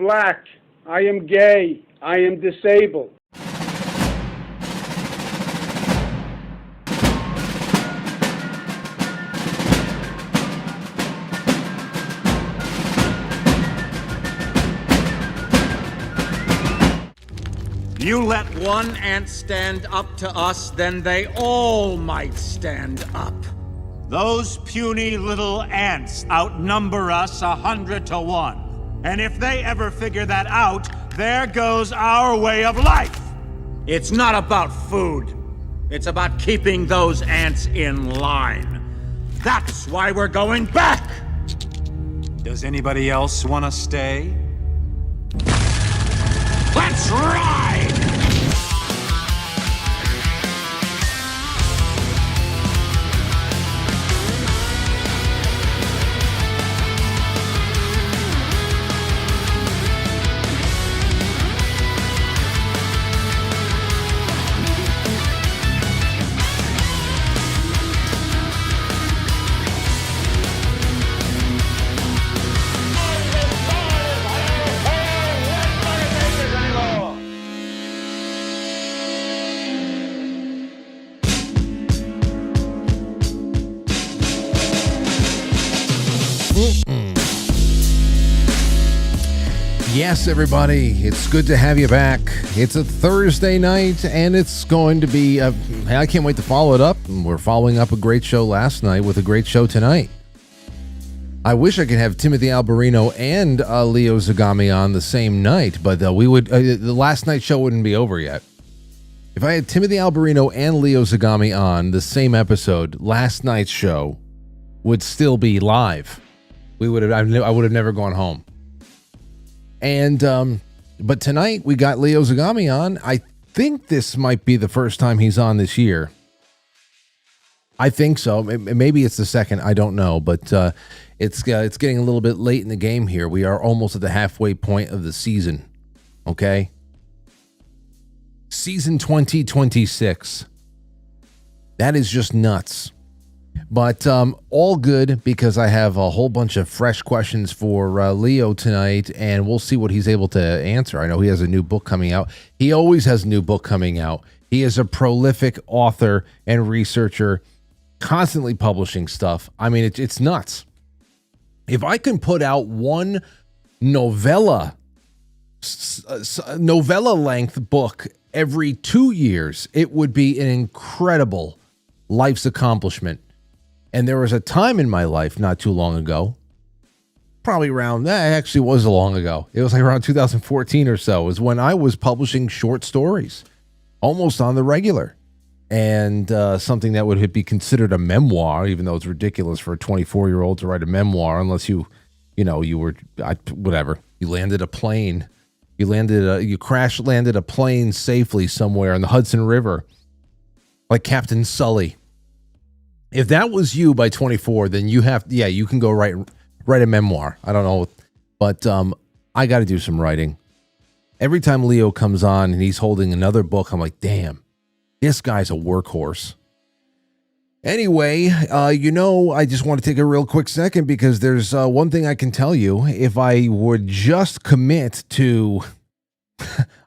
black. I am gay. I am disabled. You let one ant stand up to us, then they all might stand up. Those puny little ants outnumber us 100 to 1. And if they ever figure that out, there goes our way of life. It's not about food. It's about keeping those ants in line. That's why we're going back. Does anybody else want to stay? Let's ride! Yes, everybody, it's good to have you back. It's a Thursday night, and it's going to be, I can't wait to follow it up. We're following up a great show last night with a great show tonight. I wish I could have Timothy Alberino and Leo Zagami on the same night, but we would. The last night's show wouldn't be over yet. If I had Timothy Alberino and Leo Zagami on the same episode, last night's show would still be live. I would have never gone home. And but tonight we got Leo Zagami on. I think this might be the first time he's on this year. I think so. Maybe it's the second. I don't know, but it's getting a little bit late in the game here. We are almost at the halfway point of the season. Okay, season 2026. That is just nuts. But all good, because I have a whole bunch of fresh questions for Leo tonight, and we'll see what he's able to answer. I know he has a new book coming out. He always has a new book coming out. He is a prolific author and researcher, constantly publishing stuff. I mean, it's nuts. If I can put out one novella length book every 2 years, it would be an incredible life's accomplishment. And there was a time in my life not too long ago, probably around, actually was long ago. It was like around 2014 or so, is when I was publishing short stories almost on the regular. And something that would be considered a memoir, even though it's ridiculous for a 24-year-old to write a memoir, unless you landed a plane. You crash landed a plane safely somewhere in the Hudson River, like Captain Sully. If that was you by 24, then you can go write a memoir. I don't know, but I got to do some writing. Every time Leo comes on and he's holding another book, I'm like, damn, this guy's a workhorse. Anyway, I just want to take a real quick second, because there's one thing I can tell you. If I would just commit to,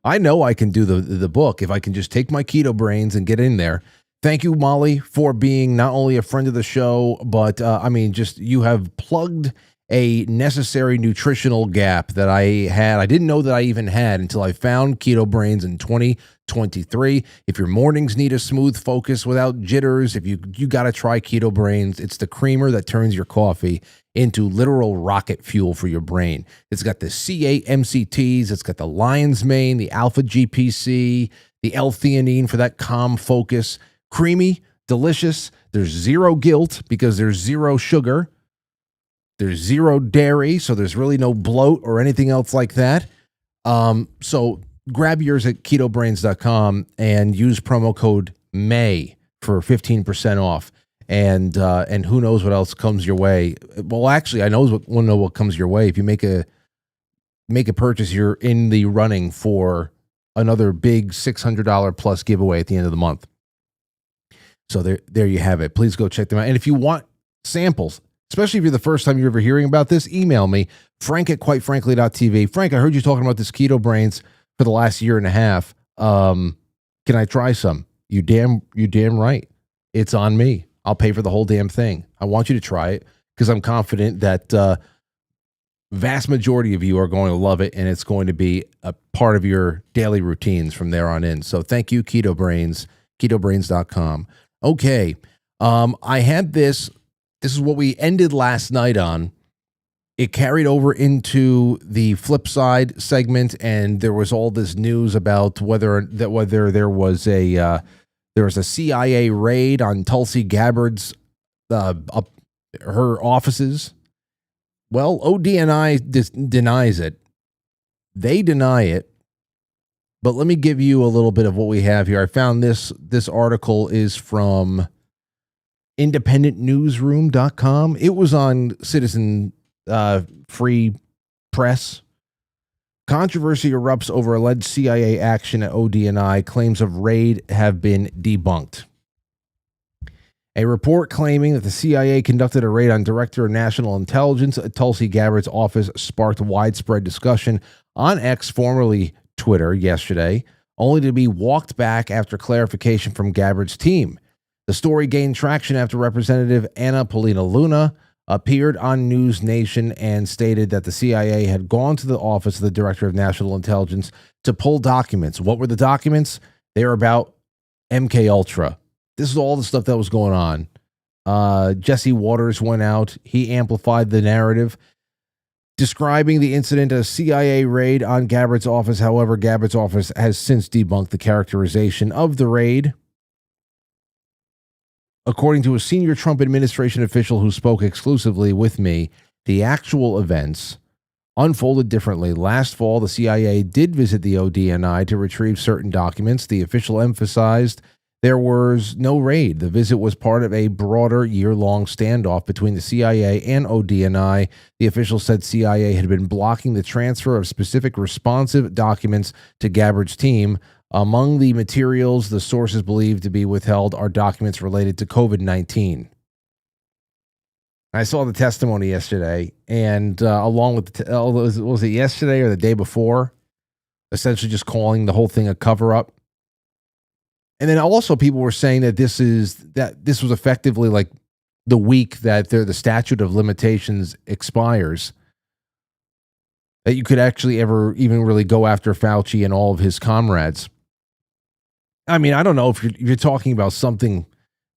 I know I can do the book. If I can just take my keto brains and get in there. Thank you, Molly, for being not only a friend of the show, but you have plugged a necessary nutritional gap that I had. I didn't know that I even had until I found Keto Brainz in 2023. If your mornings need a smooth focus without jitters, if you got to try Keto Brainz. It's the creamer that turns your coffee into literal rocket fuel for your brain. It's got the C8 MCTs, it's got the lion's mane, the alpha GPC, the L-theanine for that calm focus. Creamy, delicious. There's zero guilt because there's zero sugar. There's zero dairy, so there's really no bloat or anything else like that. So grab yours at ketobrainz.com and use promo code MAY for 15% off. And who knows what else comes your way. Well, actually, I know what comes your way. If you make a purchase, you're in the running for another big $600 plus giveaway at the end of the month. So there you have it. Please go check them out. And if you want samples, especially if you're the first time you're ever hearing about this, email me, frank@quitefrankly.tv. Frank, I heard you talking about this keto brains for the last year and a half. Can I try some? You damn right. It's on me. I'll pay for the whole damn thing. I want you to try it because I'm confident that vast majority of you are going to love it, and it's going to be a part of your daily routines from there on in. So thank you, Keto Brains, ketobrains.com. Okay. I had this. This is what we ended last night on. It carried over into the flip side segment, and there was all this news about whether there was a CIA raid on Tulsi Gabbard's her offices. Well, ODNI denies it. They deny it. But let me give you a little bit of what we have here. I found this article is from independentnewsroom.com. It was on Citizen Free Press. Controversy erupts over alleged CIA action at ODNI. Claims of raid have been debunked. A report claiming that the CIA conducted a raid on Director of National Intelligence at Tulsi Gabbard's office sparked widespread discussion on X, formerly Twitter, yesterday, only to be walked back after clarification from Gabbard's team. The story gained traction after Representative Anna Paulina Luna appeared on News Nation and stated that the CIA had gone to the office of the Director of National Intelligence to pull documents. What were the documents? They were about MK Ultra. This is all the stuff that was going on. Jesse Waters went out. He amplified the narrative, describing the incident as CIA raid on Gabbard's office. However, Gabbard's office has since debunked the characterization of the raid. According to a senior Trump administration official who spoke exclusively with me, the actual events unfolded differently. Last fall, the CIA did visit the ODNI to retrieve certain documents. The official emphasized there was no raid. The visit was part of a broader year-long standoff between the CIA and ODNI. The official said CIA had been blocking the transfer of specific responsive documents to Gabbard's team. Among the materials the sources believed to be withheld are documents related to COVID-19. I saw the testimony yesterday, and along with was it yesterday or the day before, essentially just calling the whole thing a cover-up. And then also people were saying that this was effectively like the week that the statute of limitations expires, that you could actually ever even really go after Fauci and all of his comrades. I mean, I don't know if you're talking about something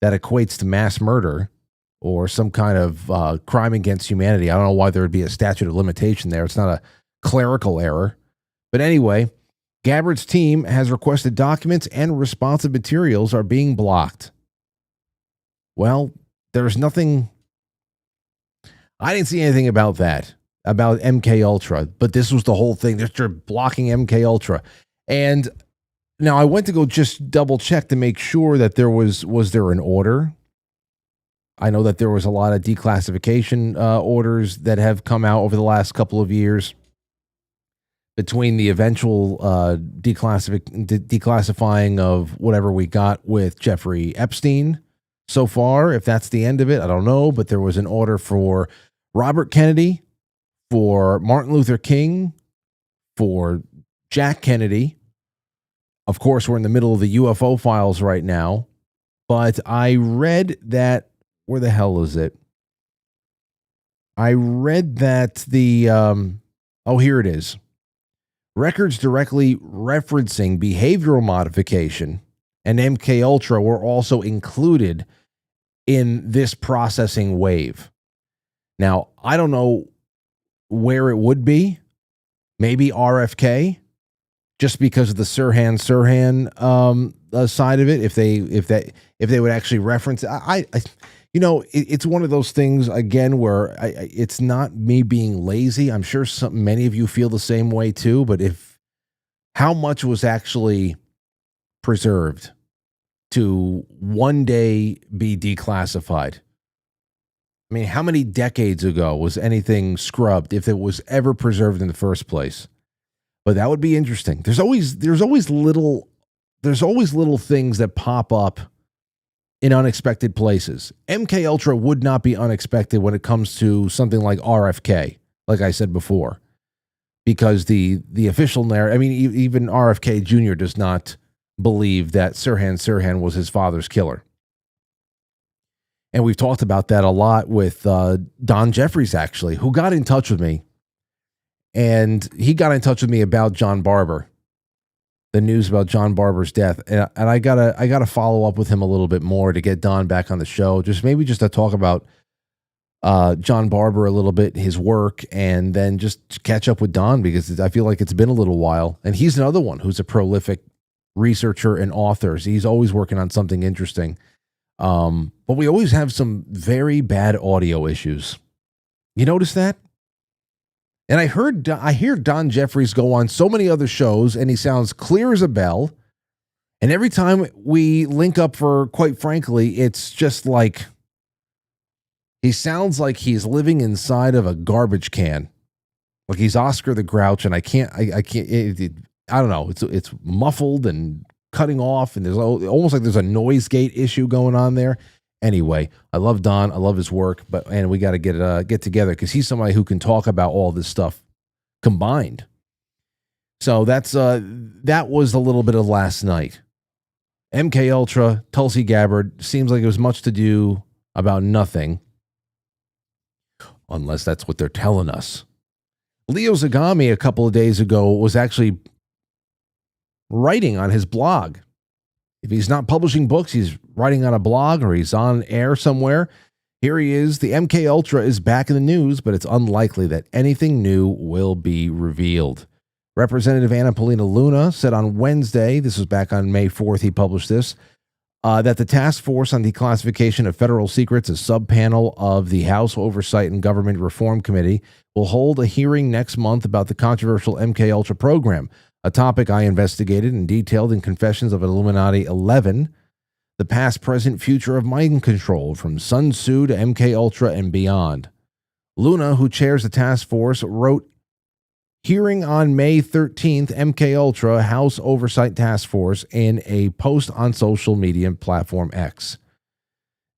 that equates to mass murder or some kind of crime against humanity. I don't know why there would be a statute of limitation there. It's not a clerical error. But anyway, Gabbard's team has requested documents and responsive materials are being blocked. Well, there's nothing. I didn't see anything about that, about MK Ultra, but this was the whole thing. They're blocking MK Ultra. And now I went to go just double check to make sure that there was there an order. I know that there was a lot of declassification orders that have come out over the last couple of years, between the eventual declassifying of whatever we got with Jeffrey Epstein so far. If that's the end of it, I don't know. But there was an order for Robert Kennedy, for Martin Luther King, for Jack Kennedy. Of course, we're in the middle of the UFO files right now. But I read that, where the hell is it? I read that here it is. Records directly referencing behavioral modification and MK Ultra were also included in this processing wave. Now, I don't know where it would be. Maybe RFK, just because of the Sirhan side of it. If they would actually reference, it's one of those things again where it's not me being lazy. I'm sure many of you feel the same way too. But how much was actually preserved to one day be declassified? I mean, how many decades ago was anything scrubbed if it was ever preserved in the first place? But that would be interesting. There's always little things that pop up in unexpected places. MK Ultra would not be unexpected when it comes to something like RFK, like I said before, because the official narrative, I mean, even RFK Jr. does not believe that Sirhan was his father's killer. And we've talked about that a lot with Don Jeffries, actually, who got in touch with me. And he got in touch with me about John Barber, the news about John Barber's death. And I gotta follow up with him a little bit more to get Don back on the show. Just to talk about John Barber a little bit, his work, and then just catch up with Don, because I feel like it's been a little while. And he's another one who's a prolific researcher and author. So he's always working on something interesting. But we always have some very bad audio issues. You notice that? And I hear Don Jeffries go on so many other shows, and he sounds clear as a bell. And every time we link up for Quite Frankly, it's just like he sounds like he's living inside of a garbage can, like he's Oscar the Grouch. And I don't know. It's muffled and cutting off, and there's almost like there's a noise gate issue going on there. Anyway, I love Don. I love his work, and we got to get together, because he's somebody who can talk about all this stuff combined. So that was a little bit of last night. MK Ultra, Tulsi Gabbard, seems like it was much to do about nothing, unless that's what they're telling us. Leo Zagami a couple of days ago was actually writing on his blog. If he's not publishing books, he's writing on a blog, or he's on air somewhere. Here he is. The MK Ultra is back in the news, but it's unlikely that anything new will be revealed. Representative Anna Paulina Luna said on Wednesday, this was back on May 4th, he published this, that the Task Force on Declassification of Federal Secrets, a subpanel of the House Oversight and Government Reform Committee, will hold a hearing next month about the controversial MK Ultra program, a topic I investigated and detailed in Confessions of Illuminati 11, the past, present, future of mind control, from Sun Tzu to MK Ultra and beyond. Luna, who chairs the task force, wrote, hearing on May 13th, MK Ultra House Oversight Task Force, in a post on social media platform X.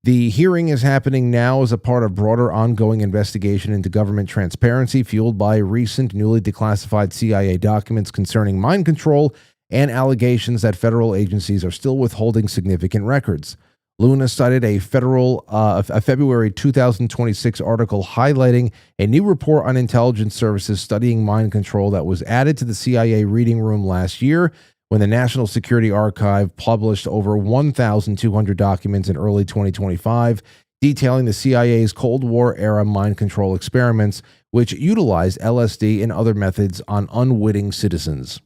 The hearing is happening now as a part of broader ongoing investigation into government transparency, fueled by recent newly declassified CIA documents concerning mind control and allegations that federal agencies are still withholding significant records. Luna cited a February 2026 article highlighting a new report on intelligence services studying mind control that was added to the CIA reading room last year, when the National Security Archive published over 1,200 documents in early 2025, detailing the CIA's Cold War-era mind control experiments, which utilized LSD and other methods on unwitting citizens.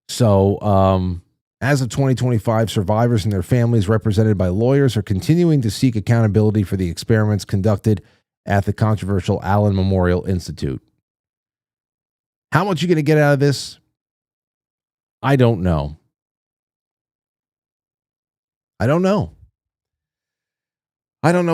So, as of 2025, survivors and their families, represented by lawyers, are continuing to seek accountability for the experiments conducted at the controversial Allen Memorial Institute. How much you going to get out of this? I don't know. I don't know,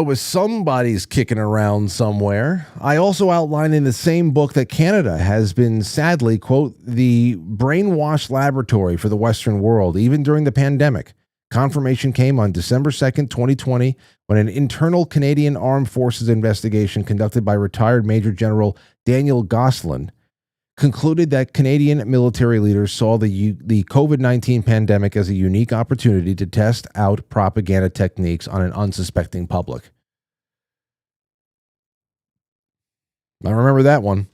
but somebody's kicking around somewhere. I also outlined in the same book that Canada has been, sadly, quote, the brainwash laboratory for the Western world, even during the pandemic. Confirmation came on December 2nd, 2020, when an internal Canadian Armed Forces investigation conducted by retired Major General Daniel Gosselin concluded that Canadian military leaders saw the COVID-19 pandemic as a unique opportunity to test out propaganda techniques on an unsuspecting public. I remember that one.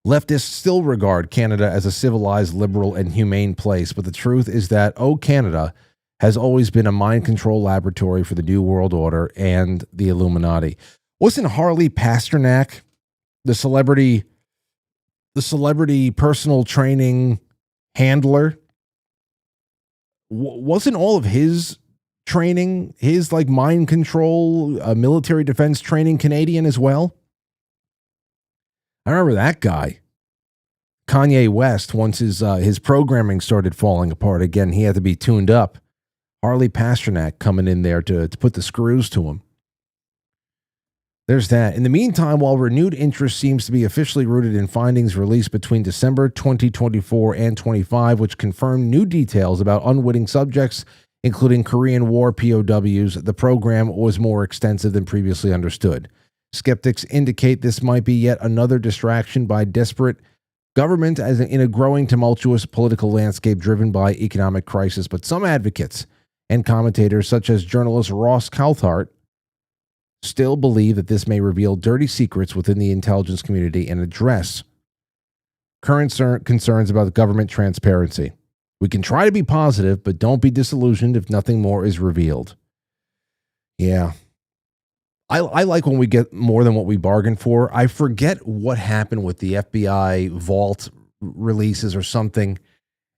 Leftists still regard Canada as a civilized, liberal, and humane place, but the truth is that, Canada has always been a mind control laboratory for the New World Order and the Illuminati. Wasn't Harley Pasternak the celebrity personal training handler? Wasn't all of his training, his mind control, military defense training, Canadian as well? I remember that guy. Kanye West, once his programming started falling apart again, he had to be tuned up. Harley Pasternak coming in there to put the screws to him. There's that. In the meantime, while renewed interest seems to be officially rooted in findings released between December 2024 and 25, which confirmed new details about unwitting subjects, including Korean War POWs, the program was more extensive than previously understood. Skeptics indicate this might be yet another distraction by desperate government as in a growing tumultuous political landscape driven by economic crisis, but some advocates and commentators, such as journalist Ross Coulthart, still believe that this may reveal dirty secrets within the intelligence community and address current concerns about government transparency. We can try to be positive, but don't be disillusioned if nothing more is revealed. Yeah. I like when we get more than what we bargained for. I forget what happened with the FBI vault releases or something,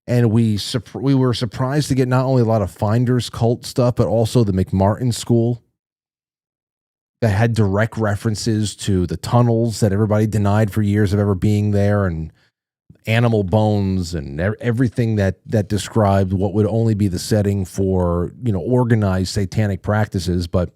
and we were surprised to get not only a lot of Finders cult stuff, but also the McMartin School that had direct references to the tunnels that everybody denied for years of ever being there, and animal bones and everything that described what would only be the setting for, organized satanic practices. But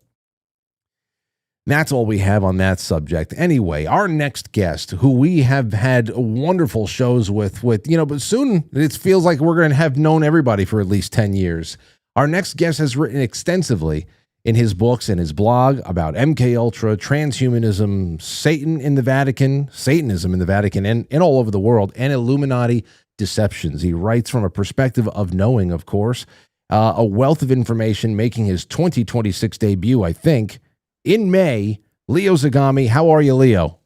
that's all we have on that subject. Anyway, our next guest, who we have had wonderful shows with, but soon it feels like we're going to have known everybody for at least 10 years. Our next guest has written extensively in his books and his blog about MKUltra, transhumanism, Satanism in the Vatican and all over the world, and Illuminati deceptions. He writes from a perspective of knowing, of course, a wealth of information, making his 2026 debut, I think, in May. Leo Zagami, how are you, Leo?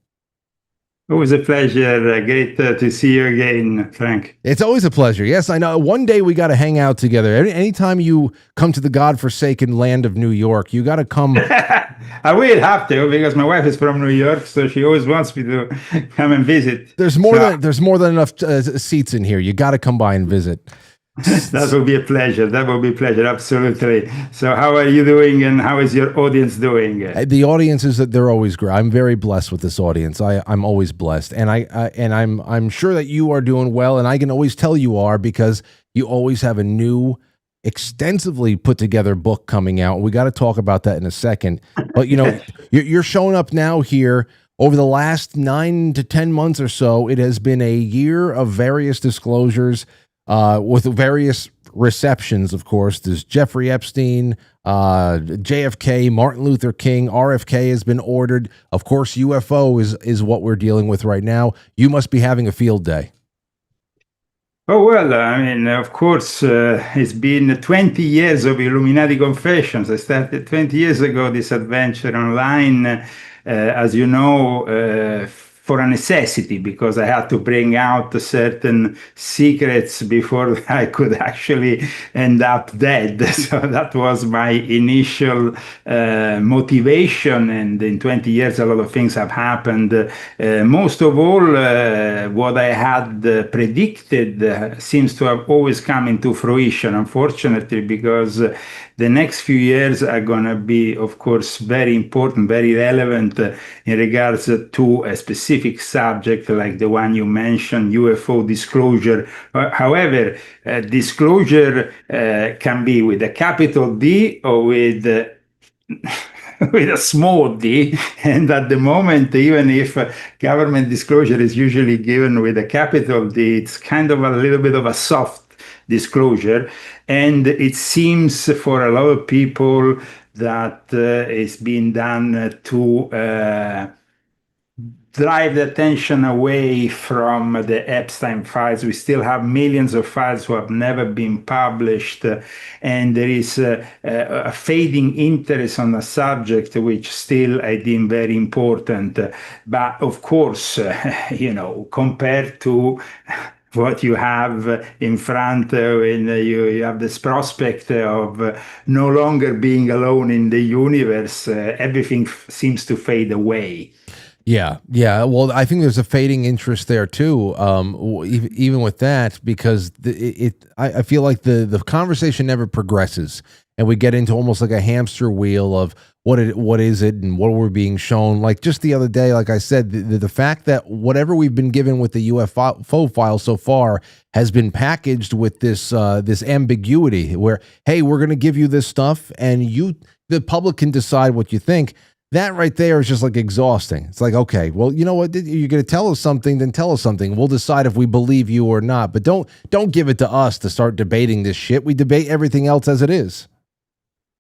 Always a pleasure. Great to see you again, Frank. It's always a pleasure. Yes, I know. One day we got to hang out together. Anytime you come to the godforsaken land of New York, you got to come. I will have to, because my wife is from New York, so she always wants me to come and visit. There's more than enough seats in here. You got to come by and visit. That will be a pleasure. That will be a pleasure. Absolutely. So how are you doing, and how is your audience doing? The audience is that they're always great. I'm very blessed with this audience. I'm always blessed. And I'm sure that you are doing well, and I can always tell you are, because you always have a new, extensively put together book coming out. We got to talk about that in a second. But you're showing up now here. Over the last 9 to 10 months or so, it has been a year of various disclosures, with various receptions, of course. There's Jeffrey Epstein, JFK, Martin Luther King, RFK has been ordered. Of course, UFO is what we're dealing with right now. You must be having a field day. Oh, well, of course, it's been 20 years of Illuminati confessions. I started 20 years ago this adventure online, as you know, for a necessity, because I had to bring out certain secrets before I could actually end up dead. So that was my initial motivation. And in 20 years, a lot of things have happened. Most of all, what I had predicted seems to have always come into fruition, unfortunately, because the next few years are going to be, of course, very important, very relevant in regards to a specific subject like the one you mentioned, UFO disclosure. However, disclosure can be with a capital D or with with a small d, and at the moment, even if government disclosure is usually given with a capital D, it's kind of a little bit of a soft disclosure, and it seems for a lot of people that it's been done to drive the attention away from the Epstein files. We still have millions of files who have never been published, and there is a fading interest on the subject, which still I deem very important. But of course, compared to what you have in front when you have this prospect of no longer being alone in the universe, everything seems to fade away. Yeah. Well, I think there's a fading interest there too, even with that, because I feel like the conversation never progresses, and we get into almost like a hamster wheel of what is it and what we're being shown. Like just the other day, like I said, the fact that whatever we've been given with the UFO file so far has been packaged with this ambiguity where, hey, we're going to give you this stuff, and the public can decide what you think. that right there is just like exhausting. It's like, okay, well, you know what? You're going to tell us something, then tell us something. We'll decide if we believe you or not. But don't give it to us to start debating this shit. We debate everything else as it is.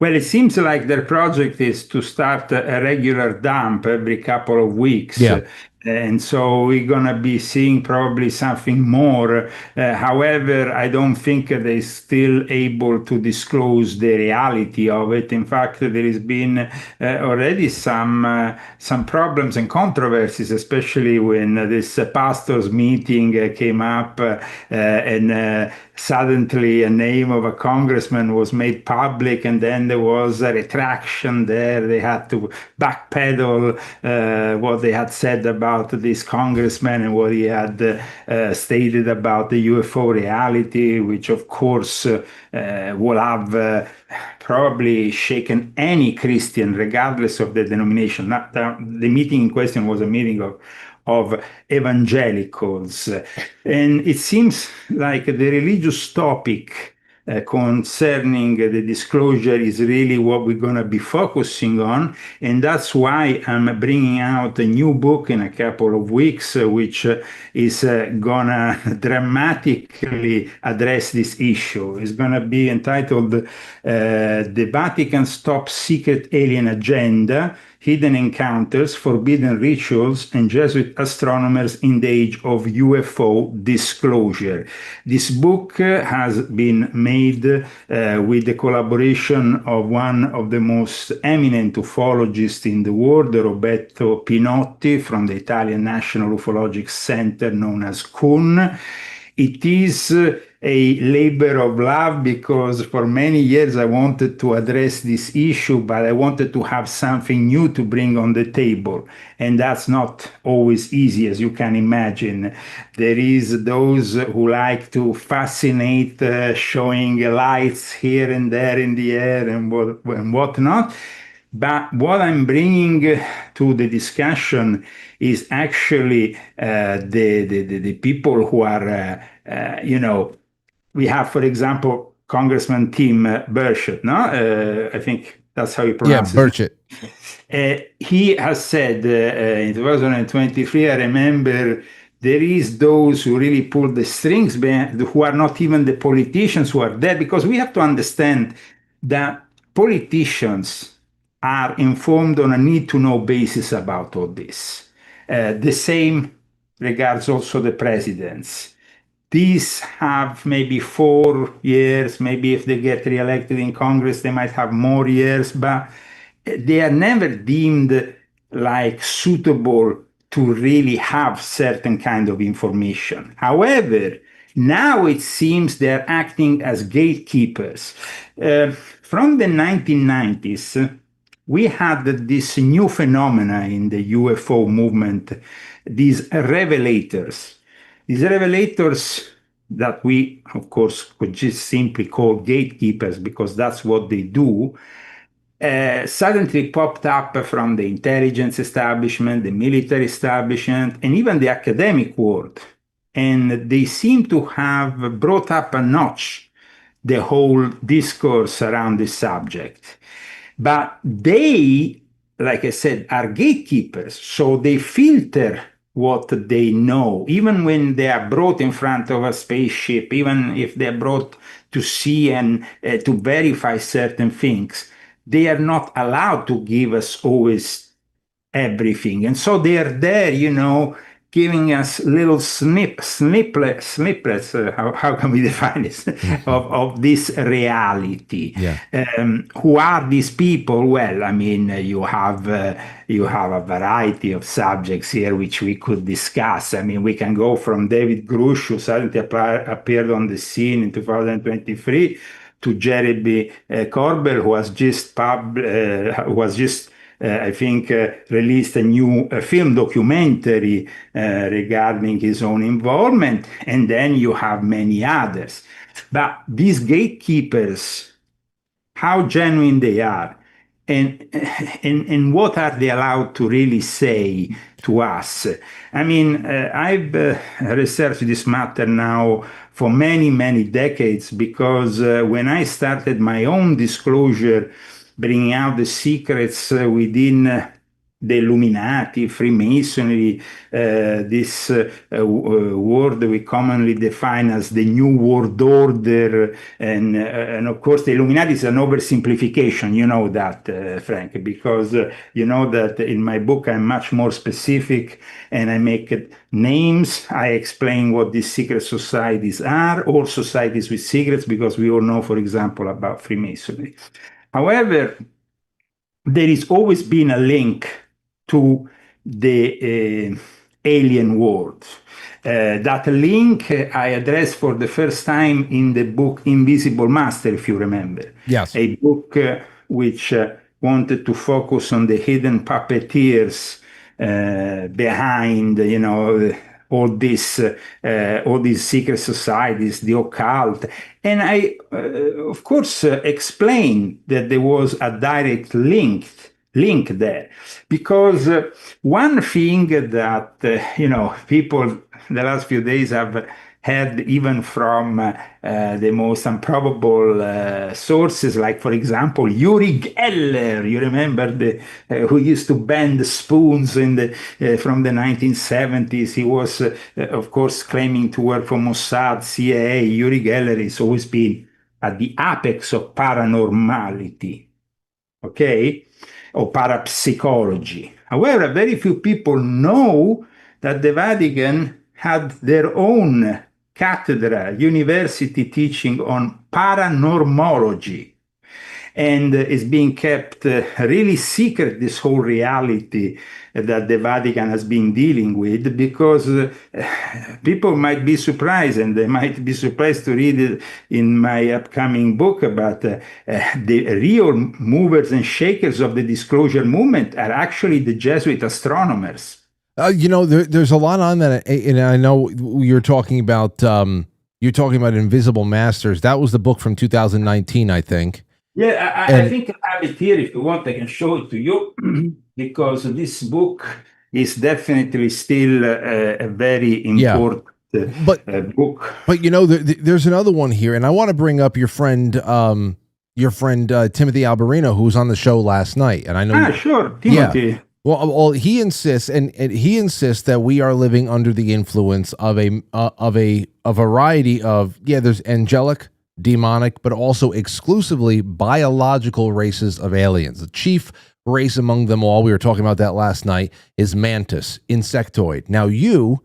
Well, it seems like their project is to start a regular dump every couple of weeks. Yeah. And so we're going to be seeing probably something more. However, I don't think they're still able to disclose the reality of it. In fact, there has been already some problems and controversies, especially when this pastors' meeting came up and suddenly a name of a congressman was made public, and then there was a retraction there. They had to backpedal what they had said about this congressman and what he had stated about the UFO reality, which of course will have probably shaken any Christian, regardless of the denomination. The meeting in question was a meeting of evangelicals. And it seems like the religious topic concerning the disclosure is really what we're going to be focusing on. And that's why I'm bringing out a new book in a couple of weeks, which is going to dramatically address this issue. It's going to be entitled The Vatican's Top Secret Alien Agenda, Hidden Encounters, Forbidden Rituals, and Jesuit Astronomers in the Age of UFO Disclosure. This book has been made with the collaboration of one of the most eminent ufologists in the world, Roberto Pinotti, from the Italian National Ufologic Center known as CUN. It is a labor of love because for many years I wanted to address this issue, but I wanted to have something new to bring on the table. And that's not always easy, as you can imagine. There is those who like to fascinate, showing lights here and there in the air and whatnot. But what I'm bringing to the discussion is actually the people who are, we have, for example, Congressman Tim Burchett, no? I think that's how you pronounce it. Yeah, Burchett. He has said in 2023, I remember, there is those who really pull the strings, who are not even the politicians who are there, because we have to understand that politicians are informed on a need-to-know basis about all this. The same regards also the presidents. These have maybe 4 years, maybe if they get re-elected in Congress, they might have more years, but they are never deemed like suitable to really have certain kind of information. However, now it seems they're acting as gatekeepers. From the 1990s, we had this new phenomena in the UFO movement, these revelators. These revelators that we, of course, could just simply call gatekeepers because that's what they do, suddenly popped up from the intelligence establishment, the military establishment, and even the academic world. And they seem to have brought up a notch the whole discourse around this subject. But they, like I said, are gatekeepers, so they filter what they know, even when they are brought in front of a spaceship, even if they're brought to see and to verify certain things, they are not allowed to give us always everything. And so they are there, giving us little snippets, how can we define this, of this reality. Yeah. Who are these people? Well, I mean, you have a variety of subjects here which we could discuss. I mean, we can go from David Grush, who suddenly appeared on the scene in 2023, to Jeremy Corbell, who was just I think, released a new film documentary regarding his own involvement, and then you have many others. But these gatekeepers, how genuine they are, and what are they allowed to really say to us? I mean, I've researched this matter now for many, many decades, because when I started my own disclosure, bringing out the secrets within the Illuminati, Freemasonry, this word we commonly define as the New World Order, and of course the Illuminati is an oversimplification, you know that, Frank, because you know that in my book I'm much more specific and I make it names. I explain what these secret societies are, or societies with secrets, because we all know, for example, about Freemasonry. However, there has always been a link to the alien world. That link I addressed for the first time in the book Invisible Master, if you remember. Yes. A book which wanted to focus on the hidden puppeteers behind, you know, all these secret societies, the occult. And I, of course, explained that there was a direct link there. Because one thing that, you know, people the last few days have heard even from the most improbable sources, like, for example, Uri Geller, you remember, who used to bend spoons from the 1970s. He was, of course, claiming to work for Mossad, CIA. Uri Geller has always been at the apex of paranormality, okay, or parapsychology. However, very few people know that the Vatican had their own cathedra, university teaching on paranormology. And it's being kept really secret, this whole reality that the Vatican has been dealing with, because people might be surprised, and they might be surprised to read it in my upcoming book about the real movers and shakers of the disclosure movement are actually the Jesuit astronomers. You know, there's a lot on that, and I know you're talking about Invisible Masters. That was the book from 2019, I think. Yeah, I think I have it here. If you want, I can show it to you, because this book is definitely still a very important book. But you know, there's another one here, and I want to bring up your friend Timothy Alberino, who was on the show last night, and I know. Sure, Timothy. Yeah. Well, he insists, and he insists that we are living under the influence of a variety of there's angelic, demonic, but also exclusively biological races of aliens. The chief race among them all, we were talking about that last night, is Mantis, insectoid. Now you,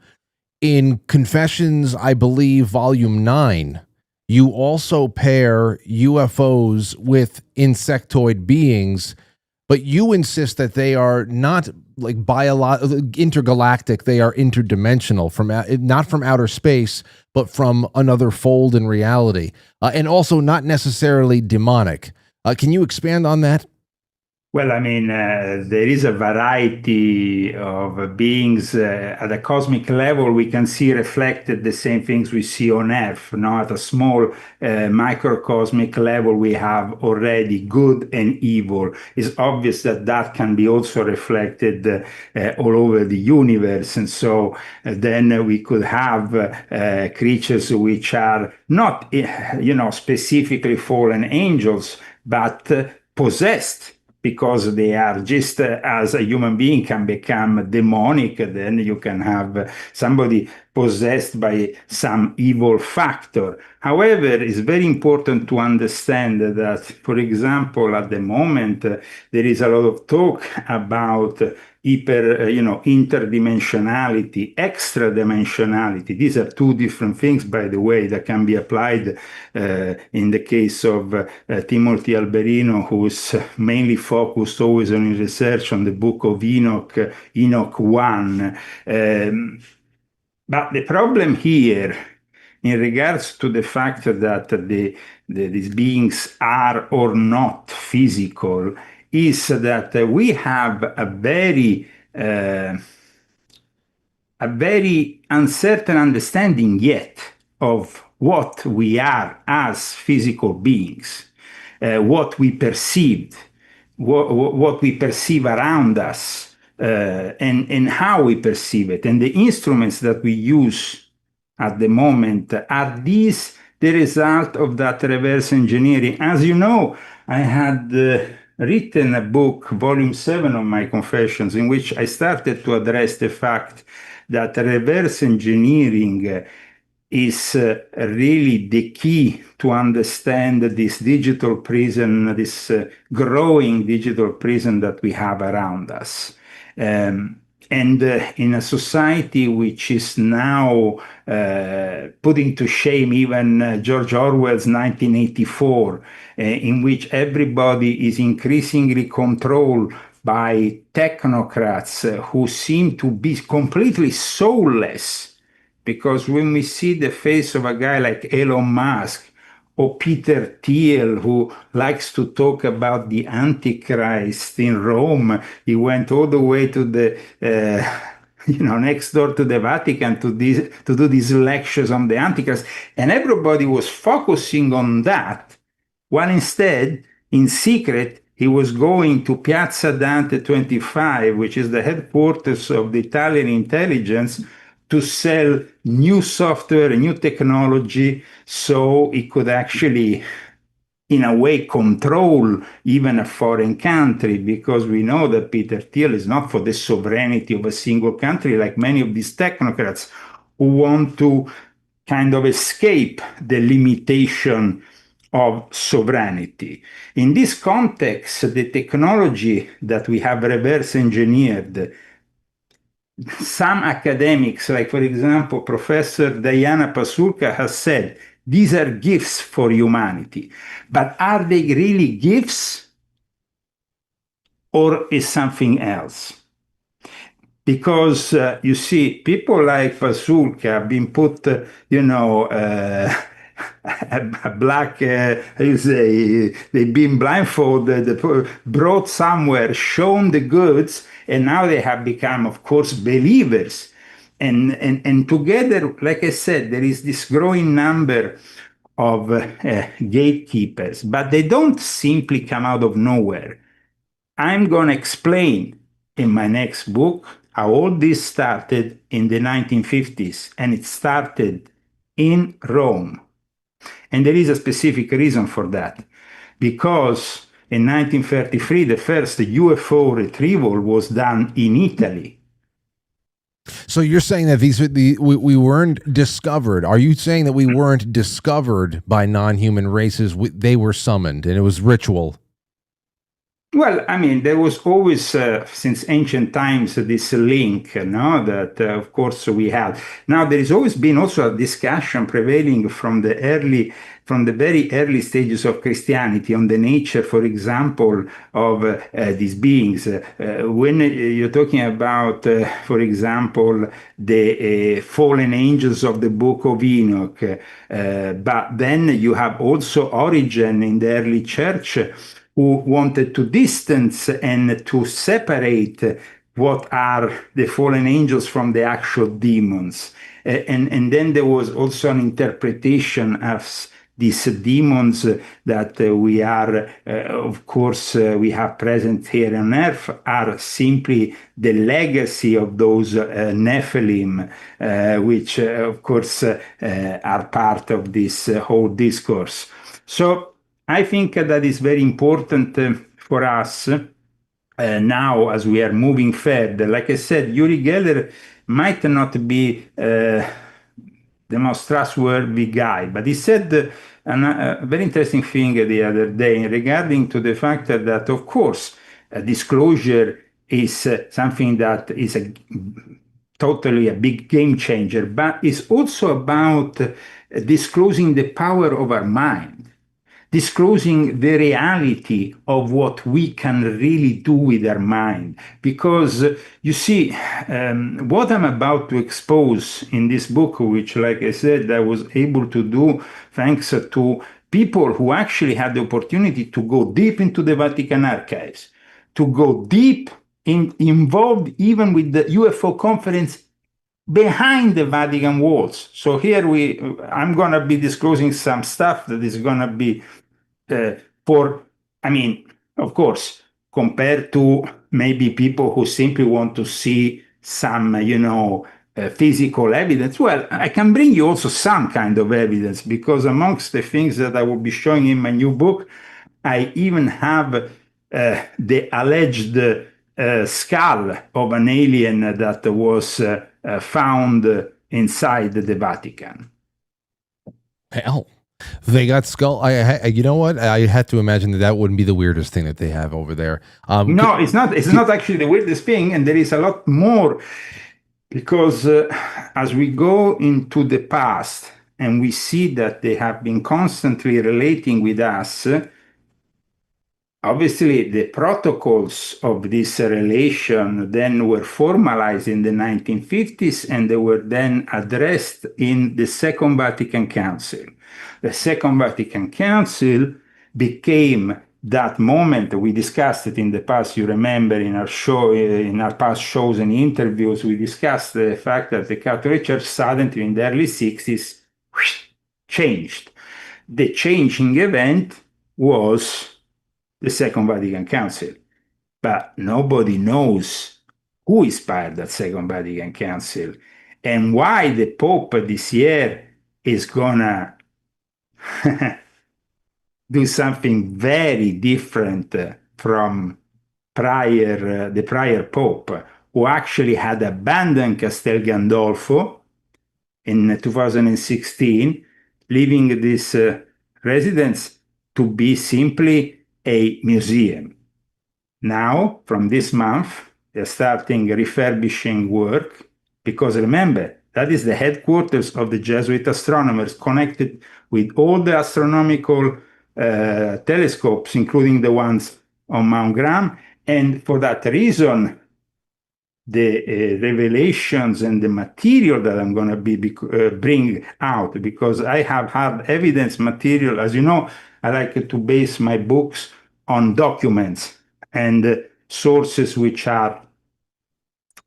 in Confessions, I believe, Volume 9, you also pair UFOs with insectoid beings, but you insist that they are not like intergalactic, they are interdimensional, not from outer space, but from another fold in reality, and also not necessarily demonic. Can you expand on that? Well, I mean, there is a variety of beings at a cosmic level. We can see reflected the same things we see on Earth. Now, at a small microcosmic level, we have already good and evil. It's obvious that that can be also reflected all over the universe. And so then we could have creatures which are not, specifically fallen angels, but possessed, because they are just as a human being can become demonic, then you can have somebody possessed by some evil factor. However, it's very important to understand that, for example, at the moment, there is a lot of talk about interdimensionality, extra-dimensionality. These are two different things, by the way, that can be applied in the case of Timothy Alberino, who is mainly focused always on his research on the book of Enoch, Enoch 1. But the problem here, in regards to the fact that these beings are or not physical, is that we have a very uncertain understanding yet of what we are as physical beings, what we perceive, what we perceive around us, and how we perceive it. And the instruments that we use at the moment, are these the result of that reverse engineering? As you know, I had written a book, volume 7 of my confessions, in which I started to address the fact that reverse engineering is really the key to understand this digital prison, this growing digital prison that we have around us. And in a society which is now putting to shame even George Orwell's 1984, in which everybody is increasingly controlled by technocrats who seem to be completely soulless. Because when we see the face of a guy like Elon Musk or Peter Thiel, who likes to talk about the Antichrist in Rome, he went all the way to the, next door to the Vatican to do these lectures on the Antichrist, and everybody was focusing on that, while instead, in secret, he was going to Piazza Dante 25, which is the headquarters of the Italian intelligence, to sell new software, new technology, so it could actually, in a way, control even a foreign country, because we know that Peter Thiel is not for the sovereignty of a single country, like many of these technocrats who want to kind of escape the limitation of sovereignty. In this context, the technology that we have reverse engineered, some academics, like for example, Professor Diana Pasulka has said, these are gifts for humanity. But are they really gifts, or is something else? Because, you see, people like Pasulka have been put, a black, they've been blindfolded, brought somewhere, shown the goods, and now they have become, of course, believers. And together, like I said, there is this growing number of gatekeepers, but they don't simply come out of nowhere. I'm going to explain in my next book how all this started in the 1950s, and it started in Rome. And there is a specific reason for that, because in 1933, the first UFO retrieval was done in Italy. So you're saying that we weren't discovered. Are you saying that we weren't discovered by non-human races? They were summoned, and it was ritual? Well, I mean, there was always, since ancient times, this link, that, of course, we had. Now, there has always been also a discussion prevailing from the very early stages of Christianity on the nature, for example, of these beings. When you're talking about, for example, the fallen angels of the Book of Enoch, but then you have also Origen in the early church, who wanted to distance and to separate what are the fallen angels from the actual demons. And then there was also an interpretation of these demons that we are, of course, we have present here on earth are simply the legacy of those Nephilim, which, of course, are part of this whole discourse. So I think that is very important for us now as we are moving further. Like I said, Uri Geller might not be the most trustworthy guy, but he said a very interesting thing the other day regarding to the fact that, of course, disclosure is something that is totally a big game changer, but it's also about disclosing the power of our mind, disclosing the reality of what we can really do with our mind. Because, you see, what I'm about to expose in this book, which, like I said, I was able to do thanks to people who actually had the opportunity to go deep into the Vatican archives, to go deep involved even with the UFO conference behind the Vatican walls. So here I'm going to be disclosing some stuff that is going to be of course, compared to maybe people who simply want to see some, physical evidence. Well, I can bring you also some kind of evidence, because amongst the things that I will be showing in my new book, I even have the alleged skull of an alien that was found inside the Vatican. Hell, they got skull. You know what? I had to imagine that wouldn't be the weirdest thing that they have over there. No, it's not. It's not actually the weirdest thing, and there is a lot more, because as we go into the past and we see that they have been constantly relating with us, obviously the protocols of this relation then were formalized in the 1950s, and they were then addressed in the Second Vatican Council. The Second Vatican Council became that moment. We discussed it in the past. You remember in our show, in our past shows and interviews, we discussed the fact that the Catholic Church suddenly in the early 60s changed. The changing event was the Second Vatican Council. But nobody knows who inspired that Second Vatican Council and why the Pope this year is gonna do something very different from the prior Pope, who actually had abandoned Castel Gandolfo in 2016, leaving this residence to be simply a museum. Now, from this month, they're starting refurbishing work, because remember, that is the headquarters of the Jesuit astronomers, connected with all the astronomical telescopes, including the ones on Mount Graham. And for that reason, the revelations and the material that I'm going to bring out, because I have hard evidence material. As you know, I like to base my books on documents and sources which are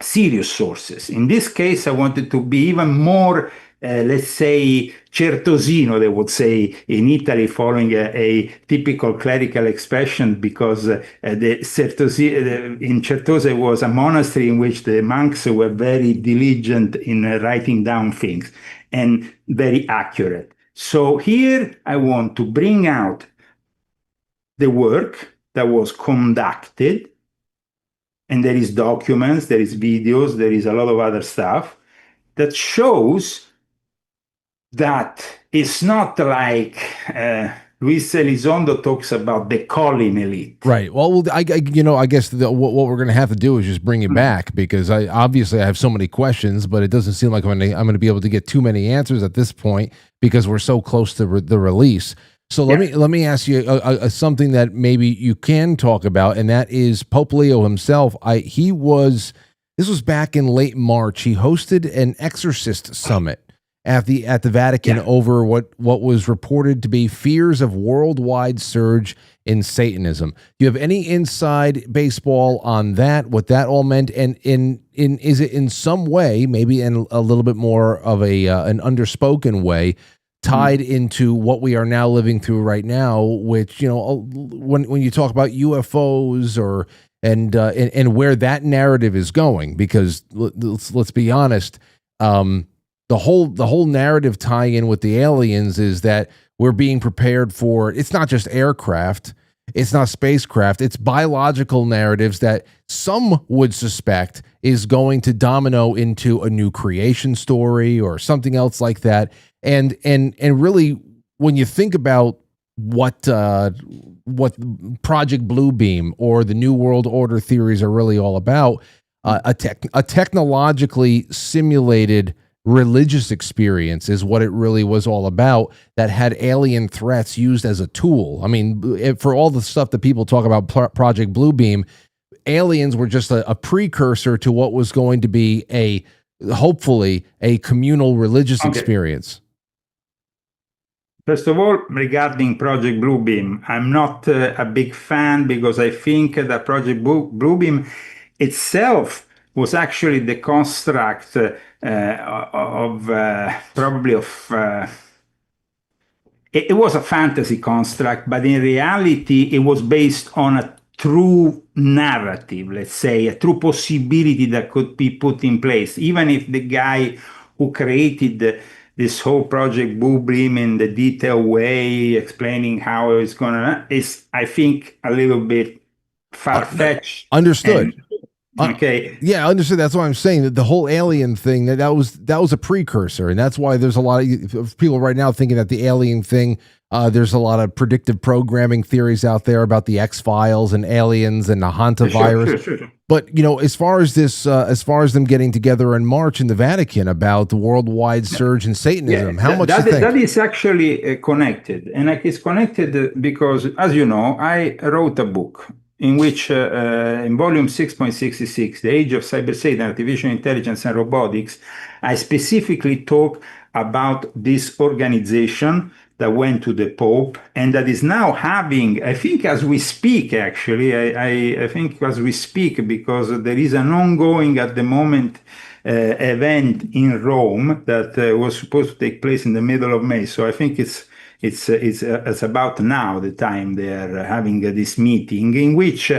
serious sources. In this case, I wanted to be even more, let's say, certosino, they would say in Italy, following a typical clerical expression, because in Certose was a monastery in which the monks were very diligent in writing down things and very accurate. So here I want to bring out the work that was conducted, and there is documents, there is videos, there is a lot of other stuff that shows that it's not like Luis Elizondo talks about the calling elite. Right. Well, I guess what we're going to have to do is just bring it back, because I have so many questions, but it doesn't seem like I'm going to be able to get too many answers at this point, because we're so close to the release. So let me ask you something that maybe you can talk about, and that is Pope Leo himself. This was back in late March. He hosted an Exorcist summit at the Vatican over what was reported to be fears of worldwide surge in Satanism. Do you have any inside baseball on that? What that all meant, and is it in some way, maybe in a little bit more of an underspoken way, tied into what we are now living through right now, which, when you talk about UFOs and where that narrative is going, because let's be honest, the whole narrative tie-in with the aliens is that we're being prepared for, it's not just aircraft, it's not spacecraft, it's biological narratives that some would suspect is going to domino into a new creation story or something else like that. And really, when you think about what Project Bluebeam or the New World Order theories are really all about, a technologically simulated religious experience is what it really was all about, that had alien threats used as a tool. I mean, for all the stuff that people talk about Project Bluebeam, aliens were just a precursor to what was going to be hopefully a communal religious experience. First of all, regarding Project Bluebeam, I'm not a big fan, because I think that Project Bluebeam itself was actually the construct it was a fantasy construct, but in reality it was based on a true narrative, let's say, a true possibility that could be put in place, even if the guy who created this whole Project Bluebeam in the detailed way, explaining how it's gonna, is, I think, a little bit far-fetched. Understood. Okay. Yeah, understood. That's what I'm saying. That the whole alien thing that was a precursor, and that's why there's a lot of people right now thinking that the alien thing. There's a lot of predictive programming theories out there about the X-Files and aliens and the hantavirus. Sure. But you know, as far as this, as far as them getting together in March in the Vatican about the worldwide surge in Satanism, how much do you think? That is actually connected, and it's connected because, as you know, I wrote a book in which, in volume 6.66, The Age of Cyber Satan, Artificial Intelligence and Robotics, I specifically talk about this organization that went to the Pope and that is now having, I think as we speak, actually, I think as we speak, because there is an ongoing at the moment event in Rome that was supposed to take place in the middle of May. So I think it's about now the time they are having this meeting in which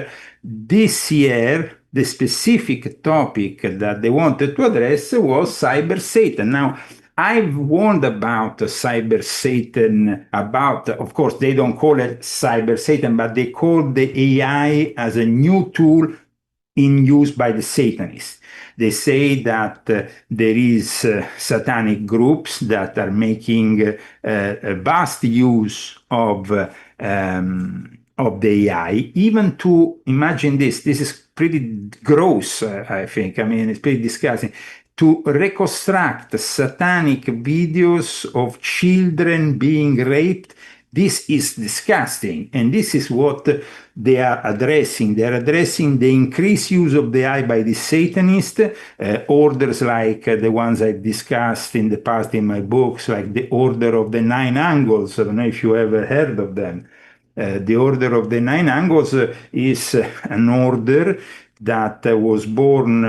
this year the specific topic that they wanted to address was cyber Satan. Now, I've warned about cyber Satan, of course, they don't call it cyber Satan, but they call the AI as a new tool in use by the Satanists. They say that there is satanic groups that are making a vast use of the AI, even to imagine this is pretty gross, I think. I mean, it's pretty disgusting. To reconstruct satanic videos of children being raped. This is disgusting, and this is what they are addressing. They are addressing the increased use of the AI by the Satanists, orders like the ones I've discussed in the past in my books, like the Order of the Nine Angles. I don't know if you ever heard of them. The Order of the Nine Angles is an order that was born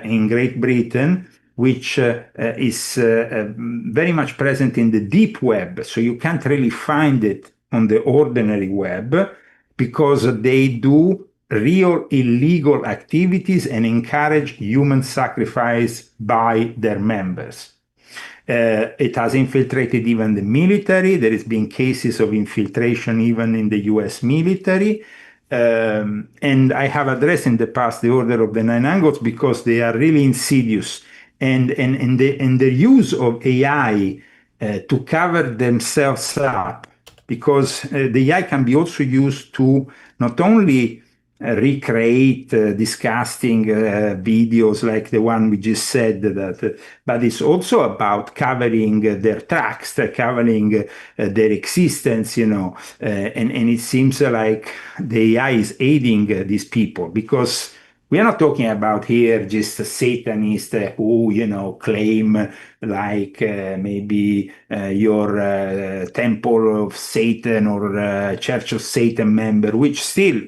in Great Britain, which is very much present in the deep web. So you can't really find it on the ordinary web because they do real illegal activities and encourage human sacrifice by their members. It has infiltrated even the military. There has been cases of infiltration even in the US military. And I have addressed in the past the Order of the Nine Angles because they are really insidious. And the use of AI to cover themselves up, because the AI can be also used to not only recreate disgusting videos like the one we just said, but it's also about covering their tracks, covering their existence, you know, and it seems like the AI is aiding these people, because we are not talking about here just Satanists who, you know, claim like maybe your Temple of Satan or Church of Satan member, which still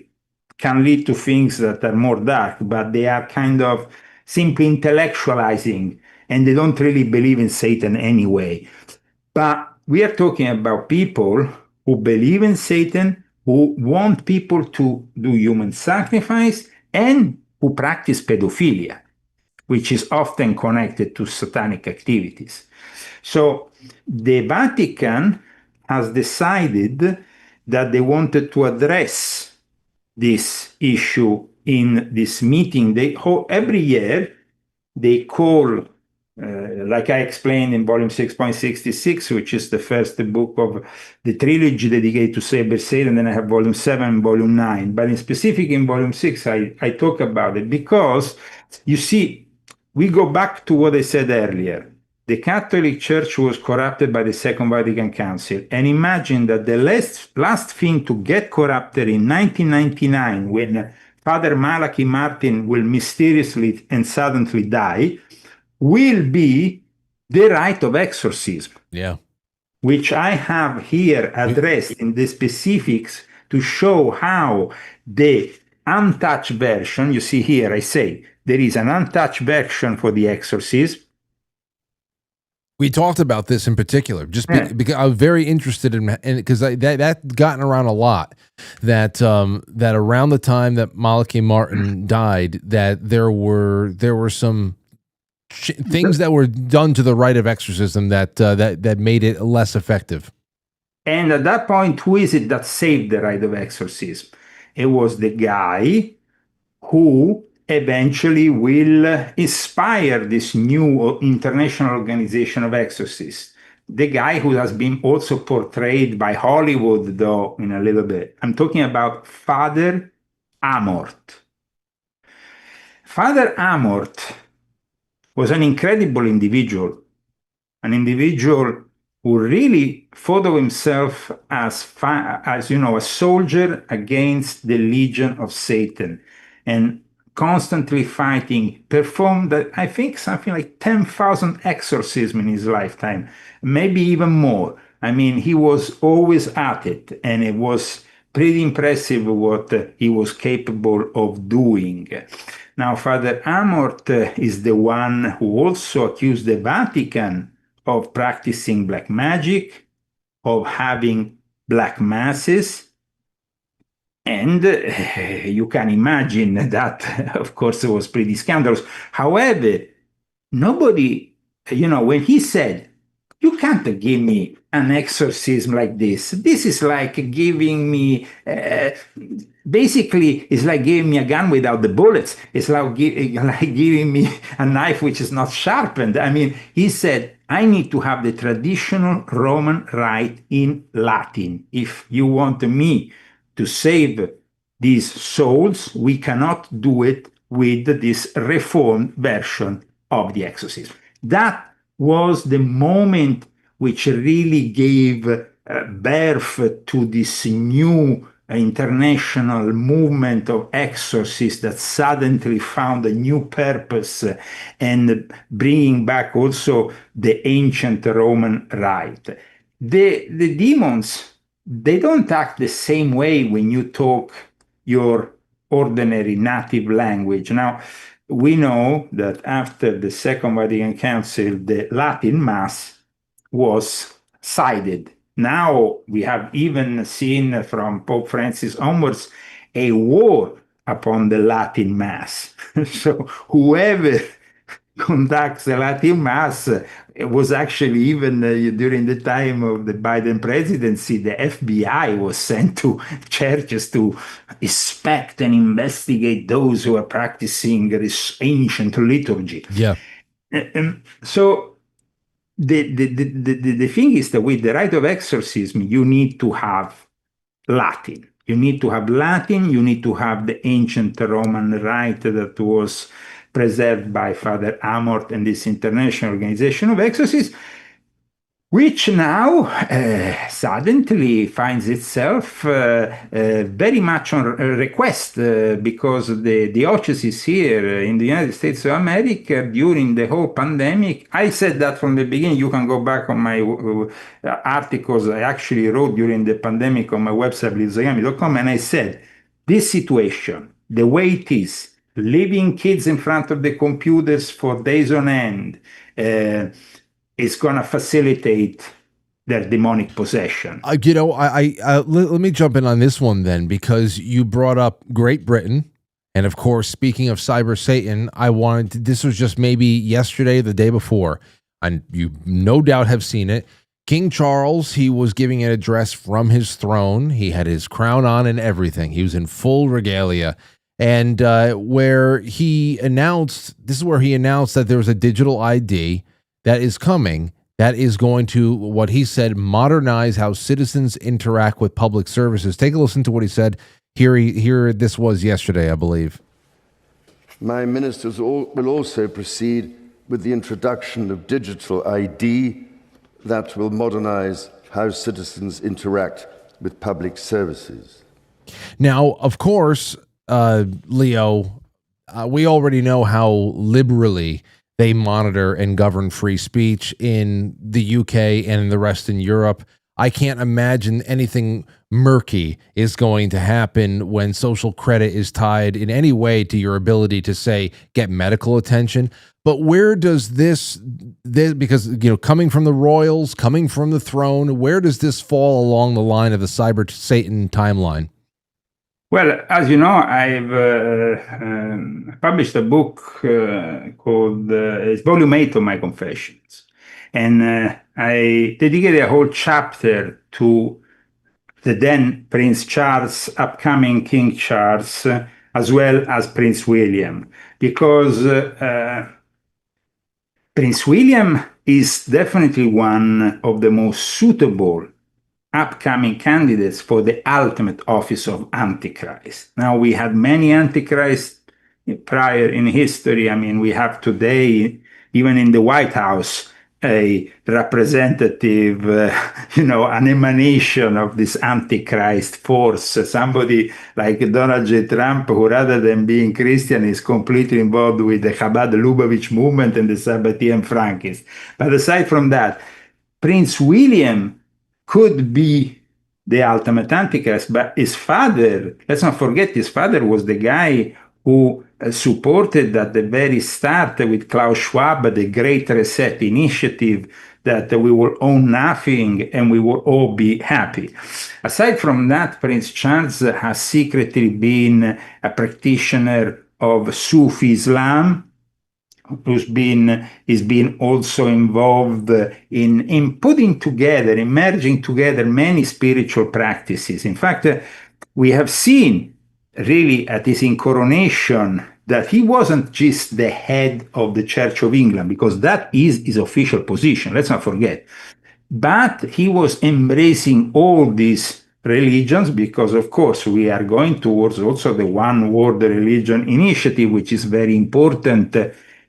can lead to things that are more dark, but they are kind of simply intellectualizing and they don't really believe in Satan anyway. But we are talking about people who believe in Satan, who want people to do human sacrifice, and who practice pedophilia, which is often connected to satanic activities. So the Vatican has decided that they wanted to address this issue in this meeting. Every year they call, like I explained in volume 6.66, which is the first book of the trilogy dedicated to Cyber Satan, then I have volume 7 and volume 9. But in specific in volume 6, I talk about it because, you see, we go back to what I said earlier. The Catholic Church was corrupted by the Second Vatican Council. And imagine that the last thing to get corrupted in 1999, when Father Malachi Martin will mysteriously and suddenly die, will be the rite of exorcism. Yeah. Which I have here addressed in the specifics to show how the untouched version, you see here, I say, there is an untouched version for the exorcism. We talked about this in particular, just because I was very interested in because that gotten around a lot. That that around the time that Malachi Martin died, that there were some things that were done to the rite of exorcism that made it less effective. And at that point, who is it that saved the rite of exorcism? It was the guy who eventually will inspire this new international organization of exorcists. The guy who has been also portrayed by Hollywood, though, in a little bit. I'm talking about Father Amort. Father Amort was an incredible individual, an individual who really thought of himself as a soldier against the legion of Satan, and constantly fighting, performed, I think, something like 10,000 exorcisms in his lifetime, maybe even more. I mean, he was always at it, and it was pretty impressive what he was capable of doing. Now, Father Amort is the one who also accused the Vatican of practicing black magic, of having black masses. And you can imagine that, of course, it was pretty scandalous. However, nobody, when he said, you can't give me an exorcism like this. This is like giving me, basically, it's like giving me a gun without the bullets. It's like giving me a knife which is not sharpened. I mean, he said, I need to have the traditional Roman rite in Latin. If you want me to save these souls, we cannot do it with this reformed version of the exorcism. That was the moment which really gave birth to this new international movement of exorcists that suddenly found a new purpose and bringing back also the ancient Roman rite. The demons, they don't act the same way when you talk your ordinary native language. Now, we know that after the Second Vatican Council, the Latin Mass was sided. Now we have even seen from Pope Francis onwards a war upon the Latin Mass. So whoever conducts the Latin Mass, it was actually even during the time of the Biden presidency, the FBI was sent to churches to inspect and investigate those who are practicing this ancient liturgy. Yeah. So the thing is that with the rite of exorcism, you need to have Latin. You need to have Latin, you need to have the ancient Roman rite that was preserved by Father Amort and this international organization of exorcists, which now suddenly finds itself very much on request because the diocese here in the United States of America during the whole pandemic, I said that from the beginning. You can go back on my articles I actually wrote during the pandemic on my website, Zagami.com, and I said, this situation, the way it is, leaving kids in front of the computers for days on end, is going to facilitate their demonic possession. Let me jump in on this one then, because you brought up Great Britain. And of course, speaking of cyber Satan, this was just maybe yesterday, the day before, and you no doubt have seen it. King Charles, he was giving an address from his throne. He had his crown on and everything. He was in full regalia. And where he announced that there was a digital ID that is coming, that is going to, what he said, modernize how citizens interact with public services. Take a listen to what he said. Here this was yesterday, I believe. My ministers will also proceed with the introduction of digital ID that will modernize how citizens interact with public services. Now, of course, Leo, we already know how liberally they monitor and govern free speech in the UK and in the rest in Europe. I can't imagine anything murky is going to happen when social credit is tied in any way to your ability to, say, get medical attention. But where does this because, coming from the royals, coming from the throne, where does this fall along the line of the cyber Satan timeline? Well, as you know, I've published a book called, it's Volume 8 of my Confessions. And I dedicated a whole chapter to the then Prince Charles, upcoming King Charles, as well as Prince William, because Prince William is definitely one of the most suitable upcoming candidates for the ultimate office of Antichrist. Now, we had many Antichrists prior in history. I mean, we have today, even in the White House, a representative, an emanation of this Antichrist force, somebody like Donald J. Trump, who rather than being Christian is completely involved with the Chabad Lubavitch movement and the Sabbatean Frankists. But aside from that, Prince William could be the ultimate Antichrist, but his father, let's not forget, his father was the guy who supported at the very start with Klaus Schwab the Great Reset Initiative, that we will own nothing and we will all be happy. Aside from that, Prince Charles has secretly been a practitioner of Sufi Islam, who's been also involved in putting together, in merging together many spiritual practices. In fact, we have seen really at his incoronation that he wasn't just the head of the Church of England, because that is his official position, let's not forget. But he was embracing all these religions because, of course, we are going towards also the One World Religion Initiative, which is very important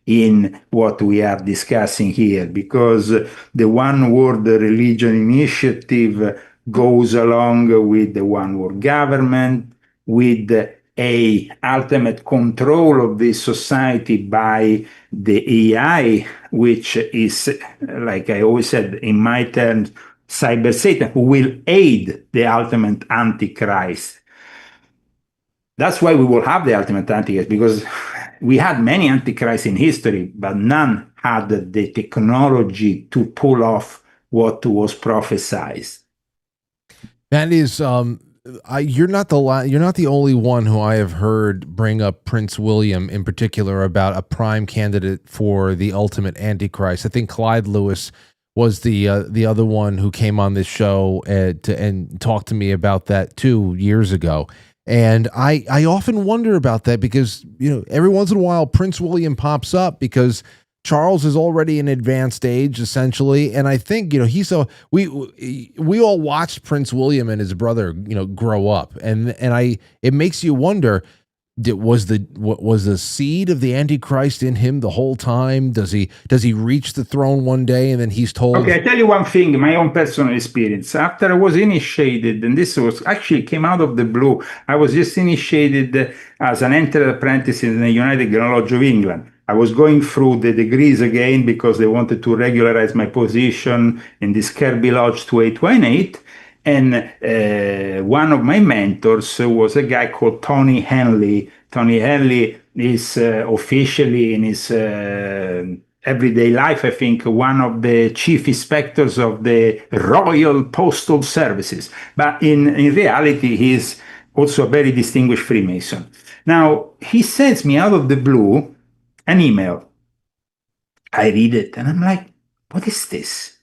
in what we are discussing here, because the One World Religion Initiative goes along with the One World Government, with a ultimate control of this society by the AI, which is, like I always said, in my terms, cyber Satan, who will aid the ultimate Antichrist. That's why we will have the ultimate Antichrist, because we had many Antichrists in history, but none had the technology to pull off what was prophesied. That is, you're not the only one who I have heard bring up Prince William in particular about a prime candidate for the ultimate Antichrist. I think Clyde Lewis was the other one who came on this show and talked to me about that 2 years ago. And I often wonder about that because, every once in a while Prince William pops up because Charles is already in advanced age, essentially. And I think, we all watched Prince William and his brother, grow up. And it makes you wonder, was the seed of the Antichrist in him the whole time? Does he reach the throne one day and then he's told? Okay, I tell you one thing, my own personal experience. After I was initiated, and this was actually came out of the blue, I was just initiated as an entered apprentice in the United Grand Lodge of England. I was going through the degrees again because they wanted to regularize my position in this Kirby Lodge 2818. And one of my mentors was a guy called Tony Henley. Tony Henley is officially in his everyday life, I think, one of the chief inspectors of the Royal Postal Services. But in reality, he's also a very distinguished Freemason. Now, he sends me out of the blue an email. I read it and I'm like, what is this?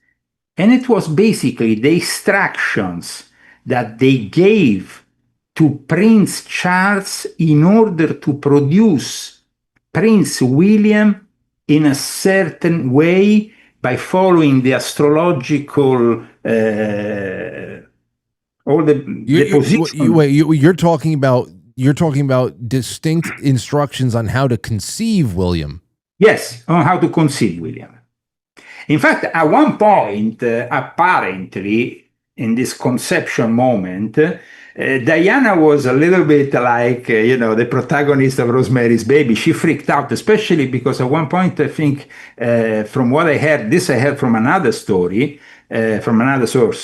And it was basically the instructions that they gave to Prince Charles in order to produce Prince William in a certain way by following the astrological all the position. You're talking about distinct instructions on how to conceive William. Yes, on how to conceive William. In fact, at one point, apparently, in this conception moment, Diana was a little bit like, the protagonist of Rosemary's Baby. She freaked out, especially because at one point, I think, from what I heard, this I heard from another story, from another source,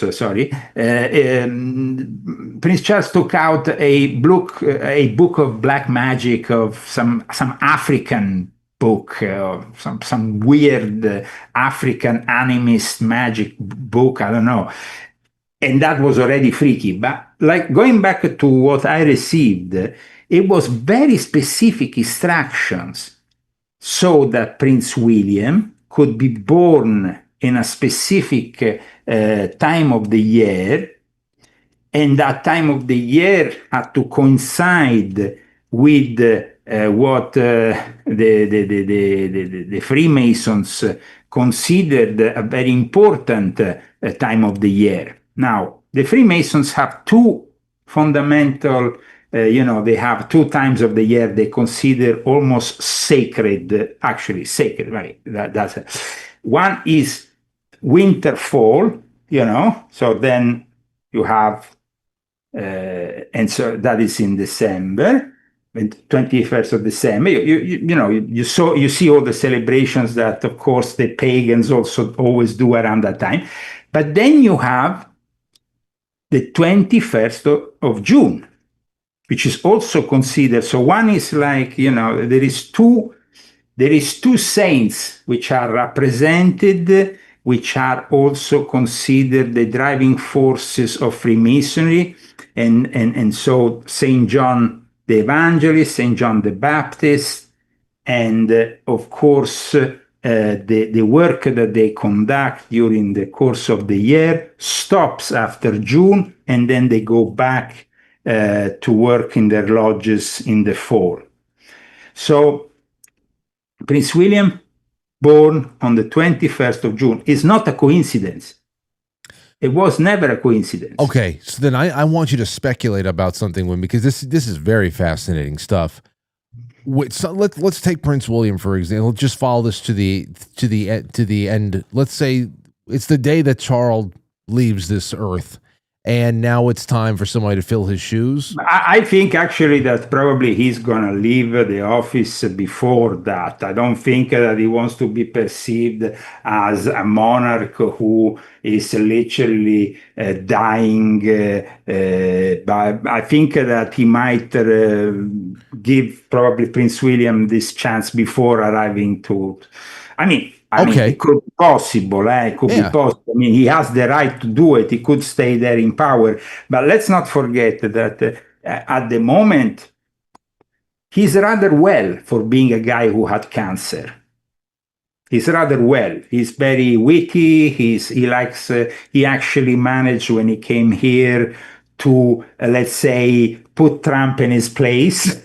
Prince Charles took out a book of black magic of some African book, some weird African animist magic book, I don't know. And that was already freaky. But like going back to what I received, it was very specific instructions so that Prince William could be born in a specific time of the year and that time of the year had to coincide with what the Freemasons considered a very important time of the year. Now, the Freemasons have two fundamental, they have two times of the year they consider almost sacred, actually sacred, right? That's it. One is winter, fall, so then you have, and so that is in December, 21st of December. You see all the celebrations that, of course, the pagans also always do around that time. But then you have the 21st of June, which is also considered. So one is like, there is two saints which are represented, which are also considered the driving forces of Freemasonry, and so Saint John the Evangelist, Saint John the Baptist, and of course the work that they conduct during the course of the year stops after June, and then they go back to work in their lodges in the fall. So Prince William, born on the 21st of June, is not a coincidence. It was never a coincidence. Okay, so then I want you to speculate about something, because this is very fascinating stuff. So let's take Prince William for example. Just follow this to the end. Let's say it's the day that Charles leaves this earth, and now it's time for somebody to fill his shoes. I think actually that probably he's gonna leave the office before that. I don't think that he wants to be perceived as a monarch who is literally dying. But I think that he might give probably Prince William this chance before arriving to. I mean, it could be possible. It could be possible. I mean, he has the right to do it. He could stay there in power. But let's not forget that at the moment, he's rather well for being a guy who had cancer. He's rather well. He's very witty. He actually managed when he came here to, let's say, put Trump in his place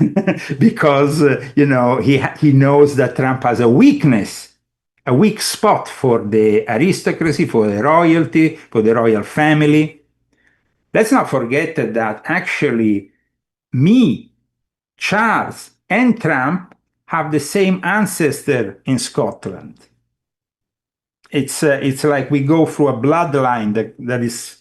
because, he knows that Trump has a weak spot for the aristocracy, for the royalty, for the royal family. Let's not forget that actually me, Charles, and Trump have the same ancestor in Scotland. It's like we go through a bloodline that is,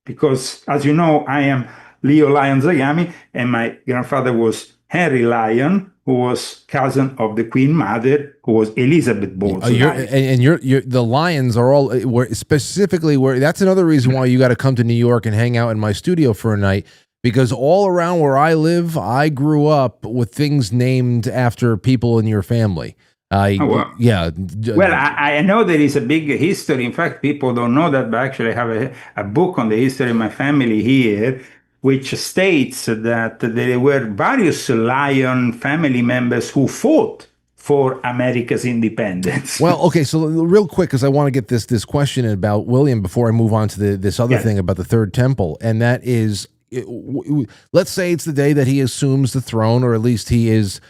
because as you know, I am Leo Lion Zagami, and my grandfather was Henry Lion, who was cousin of the Queen Mother, who was Elizabeth Bowles. The Lions are all specifically where. That's another reason why you got to come to New York and hang out in my studio for a night, because all around where I live, I grew up with things named after people in your family. Yeah. Well, I know there is a big history. In fact, people don't know that, but actually I have a book on the history of my family here, which states that there were various Lion family members who fought for America's independence. Well, okay, so real quick, because I want to get this question about William before I move on to this other thing about the Third Temple, and that is, let's say it's the day that he assumes the throne, or at least he is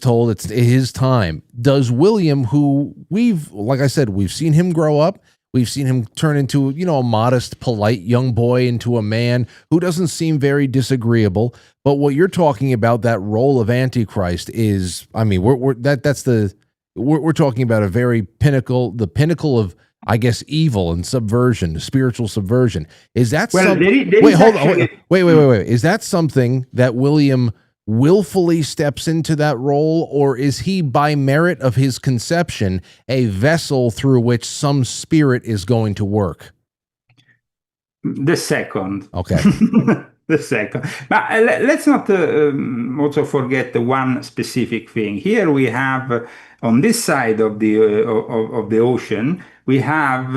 told it's his time. Does William, who like I said, we've seen him grow up, we've seen him turn into, a modest, polite young boy into a man who doesn't seem very disagreeable. But what you're talking about, that role of Antichrist, is, I mean, we're talking about a very the pinnacle of, I guess, evil and subversion, spiritual subversion. Is that wait. Is that something that William willfully steps into that role, or is he, by merit of his conception, a vessel through which some spirit is going to work? The second. Okay. The second. But let's not also forget the one specific thing. Here we have, on this side of the ocean, we have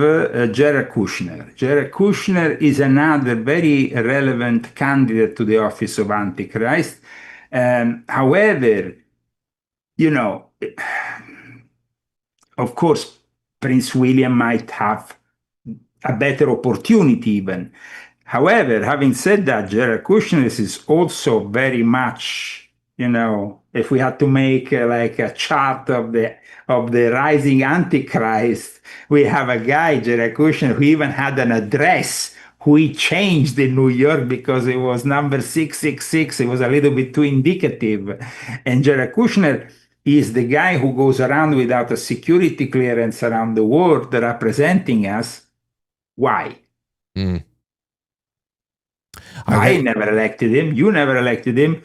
Jared Kushner. Jared Kushner is another very relevant candidate to the office of Antichrist. However, of course, Prince William might have a better opportunity even. However, having said that, Jared Kushner is also very much, if we had to make like a chart of the rising Antichrist, we have a guy, Jared Kushner, who even had an address who he changed in New York because it was number 666. It was a little bit too indicative. And Jared Kushner is the guy who goes around without a security clearance around the world representing us. Why? I never elected him. You never elected him.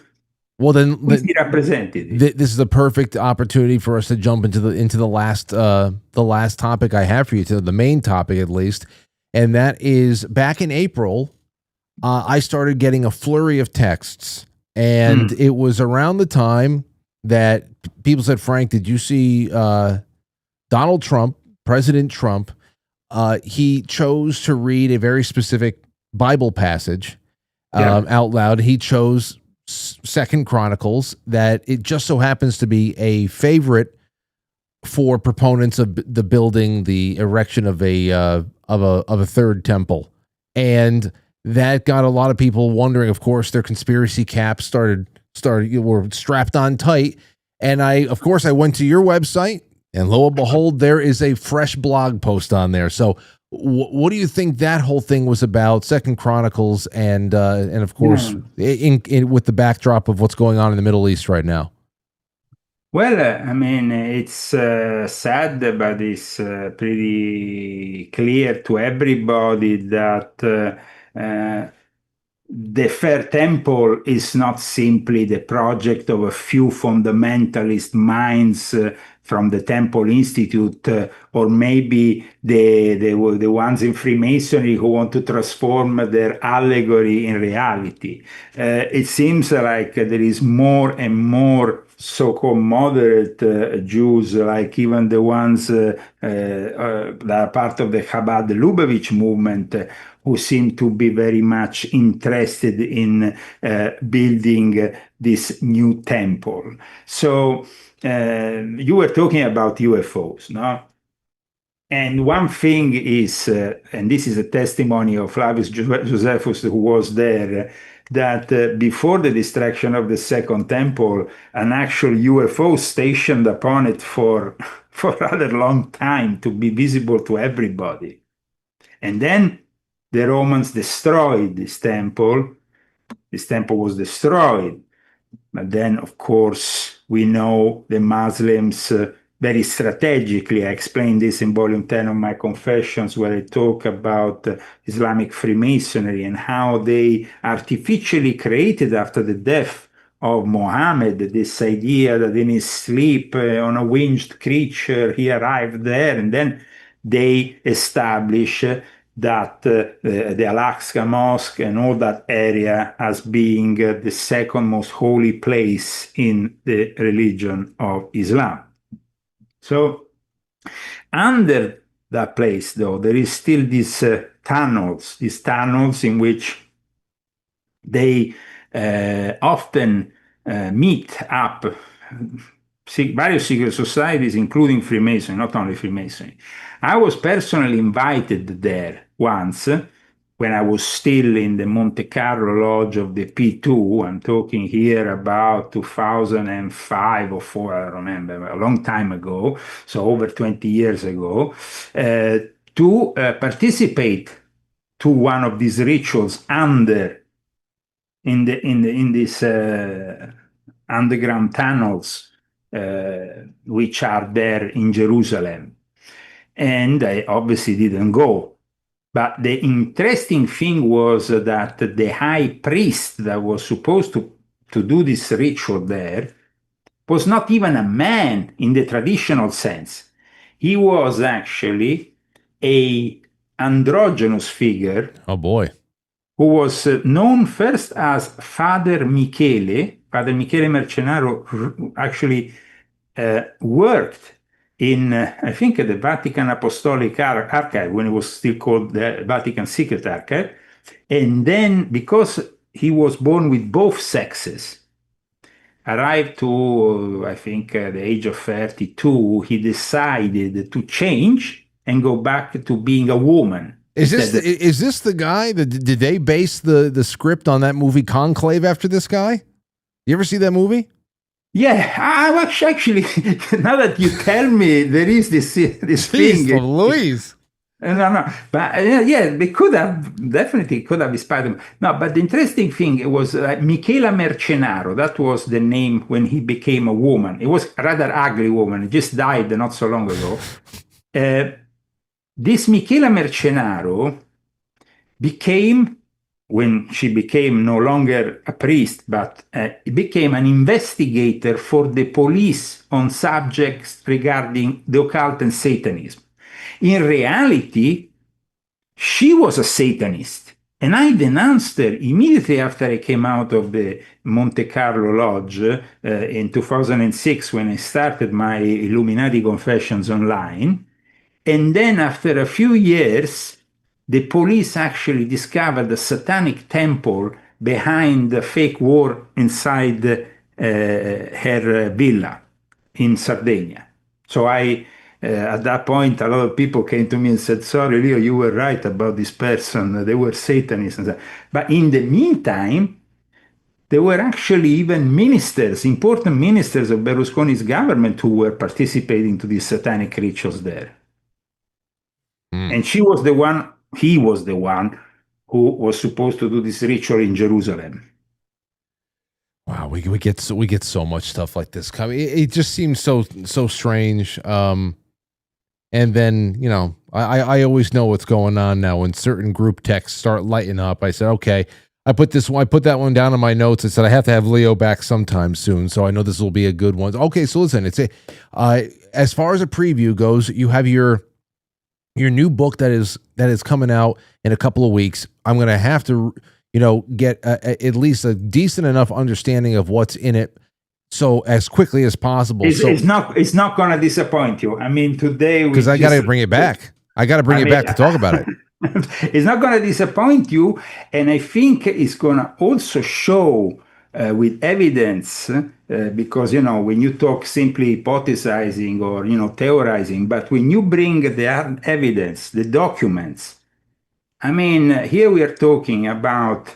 Well, then he represented. This is the perfect opportunity for us to jump into the last topic I have for you, to the main topic at least, and that is back in April. I started getting a flurry of texts, and it was around the time that people said, "Frank, did you see Donald Trump, President Trump? He chose to read a very specific Bible passage." Out loud. He chose 2 Chronicles, that it just so happens to be a favorite for proponents of the erection of a third temple, and that got a lot of people wondering. Of course, their conspiracy caps were strapped on tight, and I went to your website, and lo and behold, there is a fresh blog post on there. So what do you think that whole thing was about, 2 Chronicles, and of course, in with the backdrop of what's going on in the Middle East right now? Well, it's sad, but it's pretty clear to everybody that the Third Temple is not simply the project of a few fundamentalist minds from the Temple Institute, or maybe the ones in Freemasonry who want to transform their allegory in reality. It seems like there is more and more so-called moderate Jews, like even the ones that are part of the Chabad Lubavitch movement, who seem to be very much interested in building this new temple. So you were talking about UFOs, no? And one thing is, and this is a testimony of Flavius Josephus, who was there, that before the destruction of the Second Temple, an actual UFO stationed upon it for a rather long time to be visible to everybody. And then the Romans destroyed this temple. This temple was destroyed. But then, of course, we know the Muslims very strategically. I explained this in volume 10 of my Confessions, where I talk about Islamic Freemasonry and how they artificially created, after the death of Muhammad, this idea that in his sleep on a winged creature, he arrived there, and then they establish that the Al-Aqsa Mosque and all that area as being the second most holy place in the religion of Islam. So under that place, though, there is still these tunnels in which they often meet up various secret societies, including Freemasonry, not only Freemasonry. I was personally invited there once when I was still in the Monte Carlo Lodge of the P2. I'm talking here about 2005 or 4, I remember, a long time ago, so over 20 years ago, to participate to one of these rituals in these underground tunnels, which are there in Jerusalem. And I obviously didn't go. But the interesting thing was that the high priest that was supposed to do this ritual there was not even a man in the traditional sense. He was actually an androgynous figure. Oh boy. Who was known first as Father Michele. Father Michele Mercenaro actually worked in, I think, the Vatican Apostolic Archive, when it was still called the Vatican Secret Archive. And then, because he was born with both sexes, arrived to, I think, the age of 32, he decided to change and go back to being a woman. Is this the guy that did they base the script on that movie Conclave after this guy? You ever see that movie? Yeah, I actually now that you tell me, there is this thing. Louise. No, but yeah, they definitely could have inspired him. No, but the interesting thing, it was Michela Mercenaro. That was the name when he became a woman. It was a rather ugly woman. He just died not so long ago. This Michela Mercenaro became, when she became no longer a priest, but became an investigator for the police on subjects regarding the occult and Satanism. In reality, she was a Satanist, and I denounced her immediately after I came out of the Monte Carlo Lodge in 2006 when I started my Illuminati Confessions online. And then after a few years, the police actually discovered a satanic temple behind the fake war inside her villa in Sardinia. So at that point, a lot of people came to me and said, sorry, Leo, you were right about this person. They were Satanists. But in the meantime, there were actually even ministers, important ministers of Berlusconi's government who were participating to these satanic rituals there. And he was the one who was supposed to do this ritual in Jerusalem. Wow, we get so much stuff like this coming. It just seems so strange. And then, you know, I always know what's going on now when certain group texts start lighting up. I said, okay, I put that one down in my notes. I said I have to have Leo back sometime soon, so I know this will be a good one. Okay, so listen, as far as a preview goes, you have your new book that is coming out in a couple of weeks. I'm going to have to, you know, get at least a decent enough understanding of what's in it. So as quickly as possible. It's not going to disappoint you. I mean, today because I got to bring it back. I got to bring it back to talk about it. It's not going to disappoint you, and I think it's going to also show with evidence because, you know, when you talk simply hypothesizing or, you know, theorizing, but when you bring the evidence, the documents, I mean, here we are talking about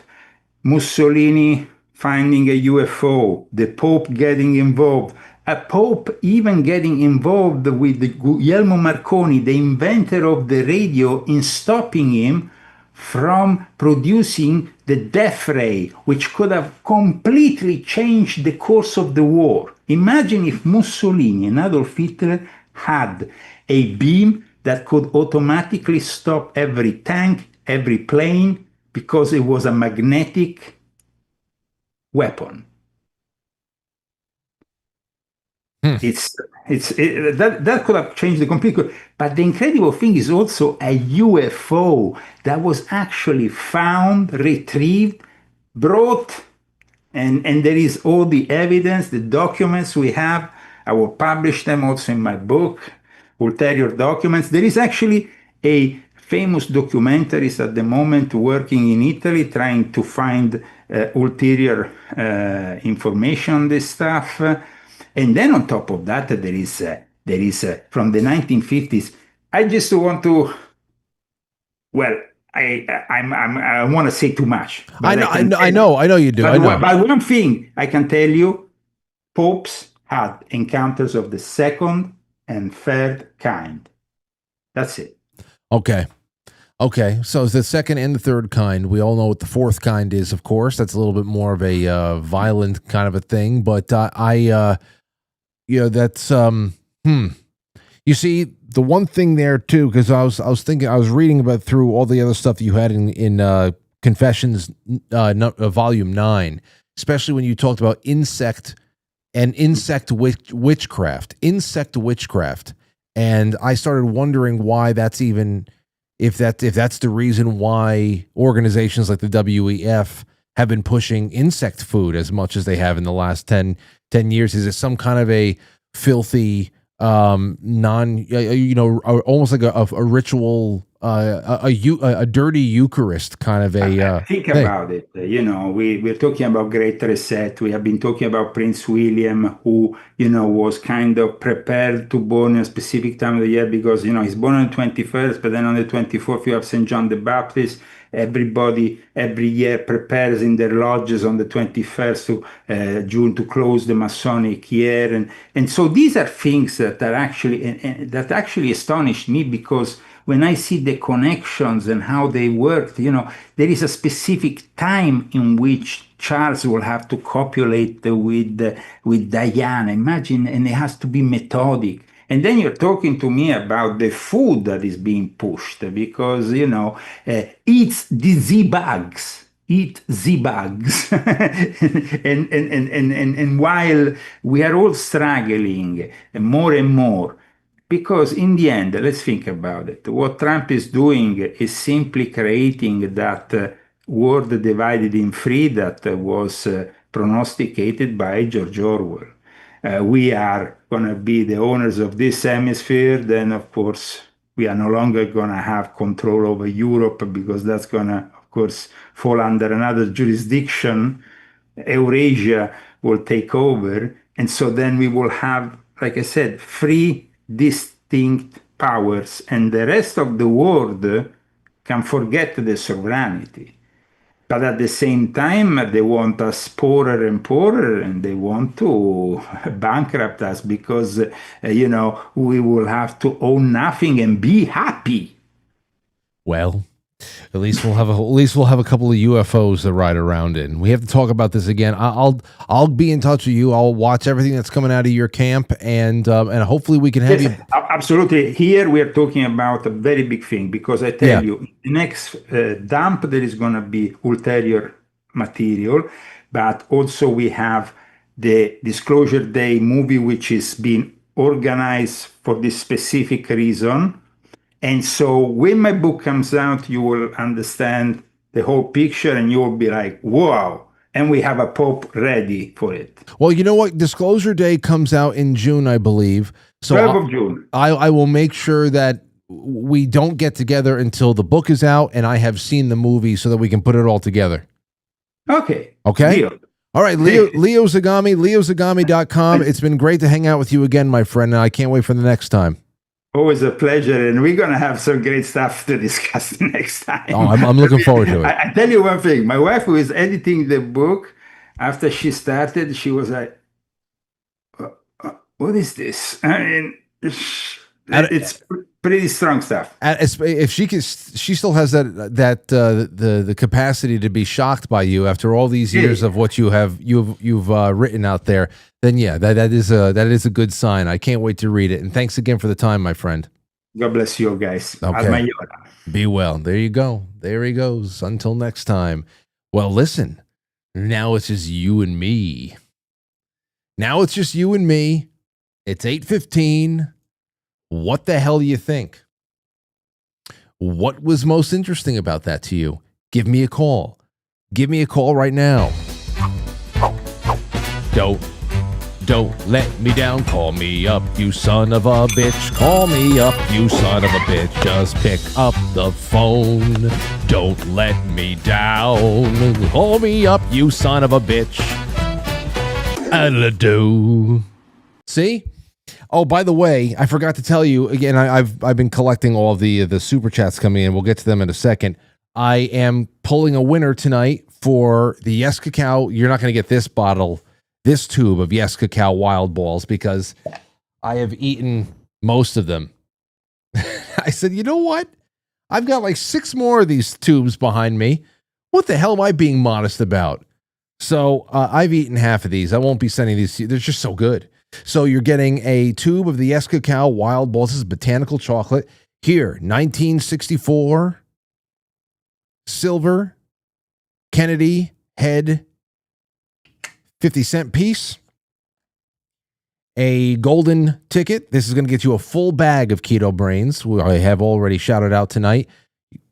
Mussolini finding a UFO, the Pope getting involved, a Pope even getting involved with Guglielmo Marconi, the inventor of the radio, in stopping him from producing the death ray, which could have completely changed the course of the war. Imagine if Mussolini and Adolf Hitler had a beam that could automatically stop every tank, every plane, because it was a magnetic weapon. That could have changed the complete. But the incredible thing is also a UFO that was actually found, retrieved, brought, and there is all the evidence, the documents we have. I will publish them also in my book, Ulterior Documents. There is actually a famous documentarist at the moment working in Italy trying to find ulterior information on this stuff. And then on top of that, there is from the 1950s. I just want to, well, I want to say too much. I know you do. But one thing I can tell you, popes had encounters of the second and third kind. That's it. Okay, so it's the second and the third kind. We all know what the fourth kind is, of course. That's a little bit more of a violent kind of a thing. But that's You see, the one thing there too, because I was thinking, I was reading about through all the other stuff that you had in Confessions, Volume 9, especially when you talked about insect witchcraft, and I started wondering why that's even. If that's the reason why organizations like the WEF have been pushing insect food as much as they have in the last 10 years, is it some kind of a filthy, almost like a ritual a dirty Eucharist kind of a Think thing. about it. We're talking about Great Reset. We have been talking about Prince William, who, was kind of prepared to born in a specific time of the year because, he's born on the 21st, but then on the 24th, you have St. John the Baptist. Everybody every year prepares in their lodges on the 21st to June to close the Masonic year, and so these are things that are that actually astonish me, because when I see the connections and how they worked, there is a specific time in which Charles will have to copulate with Diana. Imagine, and it has to be methodic. And then you're talking to me about the food that is being pushed because, eat the Z-bugs. Eat Z-bugs. and while we are all struggling more and more, because in the end, let's think about it. What Trump is doing is simply creating that world divided in three that was prognosticated by George Orwell. We are going to be the owners of this hemisphere, then of course we are no longer going to have control over Europe because that's going to, of course, fall under another jurisdiction. Eurasia will take over. And so then we will have, like I said, three distinct powers, and the rest of the world can forget the sovereignty. But at the same time, they want us poorer and poorer, and they want to bankrupt us because, we will have to own nothing and be happy. Well, at least we'll have a couple of UFOs to ride around in. We have to talk about this again. I'll be in touch with you. I'll watch everything that's coming out of your camp, and hopefully we can have you. Absolutely. Here we are talking about a very big thing, because I tell you, the next dump there is going to be ulterior material, but also we have the Disclosure Day movie, which is being organized for this specific reason. And so when my book comes out, you will understand the whole picture and you'll be like, wow. And we have a Pope ready for it. Well, you know what? Disclosure Day comes out in June, I believe. So 12th of June. I will make sure that we don't get together until the book is out and I have seen the movie so that we can put it all together. Okay. Deal. All right, Leo Zagami, leozagami.com. It's been great to hang out with you again, my friend, and I can't wait for the next time. Always a pleasure, and we're going to have some great stuff to discuss next time. Oh, I'm looking forward to it. I tell you one thing. My wife, who is editing the book, after she started, she was like, what is this? I mean, it's pretty strong stuff. If she still has the capacity to be shocked by you after all these years of what you've written out there, then that is a good sign. I can't wait to read it. And thanks again for the time, my friend. God bless you guys. Okay. Be well. There you go. There he goes. Until next time. Well, listen. Now it's just you and me. It's 8:15. What the hell do you think? What was most interesting about that to you? Give me a call. Give me a call right now. Don't let me down. Call me up, you son of a bitch. Call me up, you son of a bitch. Just pick up the phone. Don't let me down. Call me up, you son of a bitch. Addle-a-do. See? Oh, by the way, I forgot to tell you again. I've been collecting all of the super chats coming in. We'll get to them in a second. I am pulling a winner tonight for the Yes Cacao. You're not going to get this tube of Yes Cacao Wild Balls because I have eaten most of them. I said, you know what? I've got like 6 more of these tubes behind me. What the hell am I being modest about? So I've eaten half of these. I won't be sending these to you. They're just so good. So you're getting a tube of the Yes Cacao Wild Balls. This is botanical chocolate. Here, 1964, silver, Kennedy, head, 50-cent piece. A golden ticket. This is going to get you a full bag of Keto Brainz, who I have already shouted out tonight.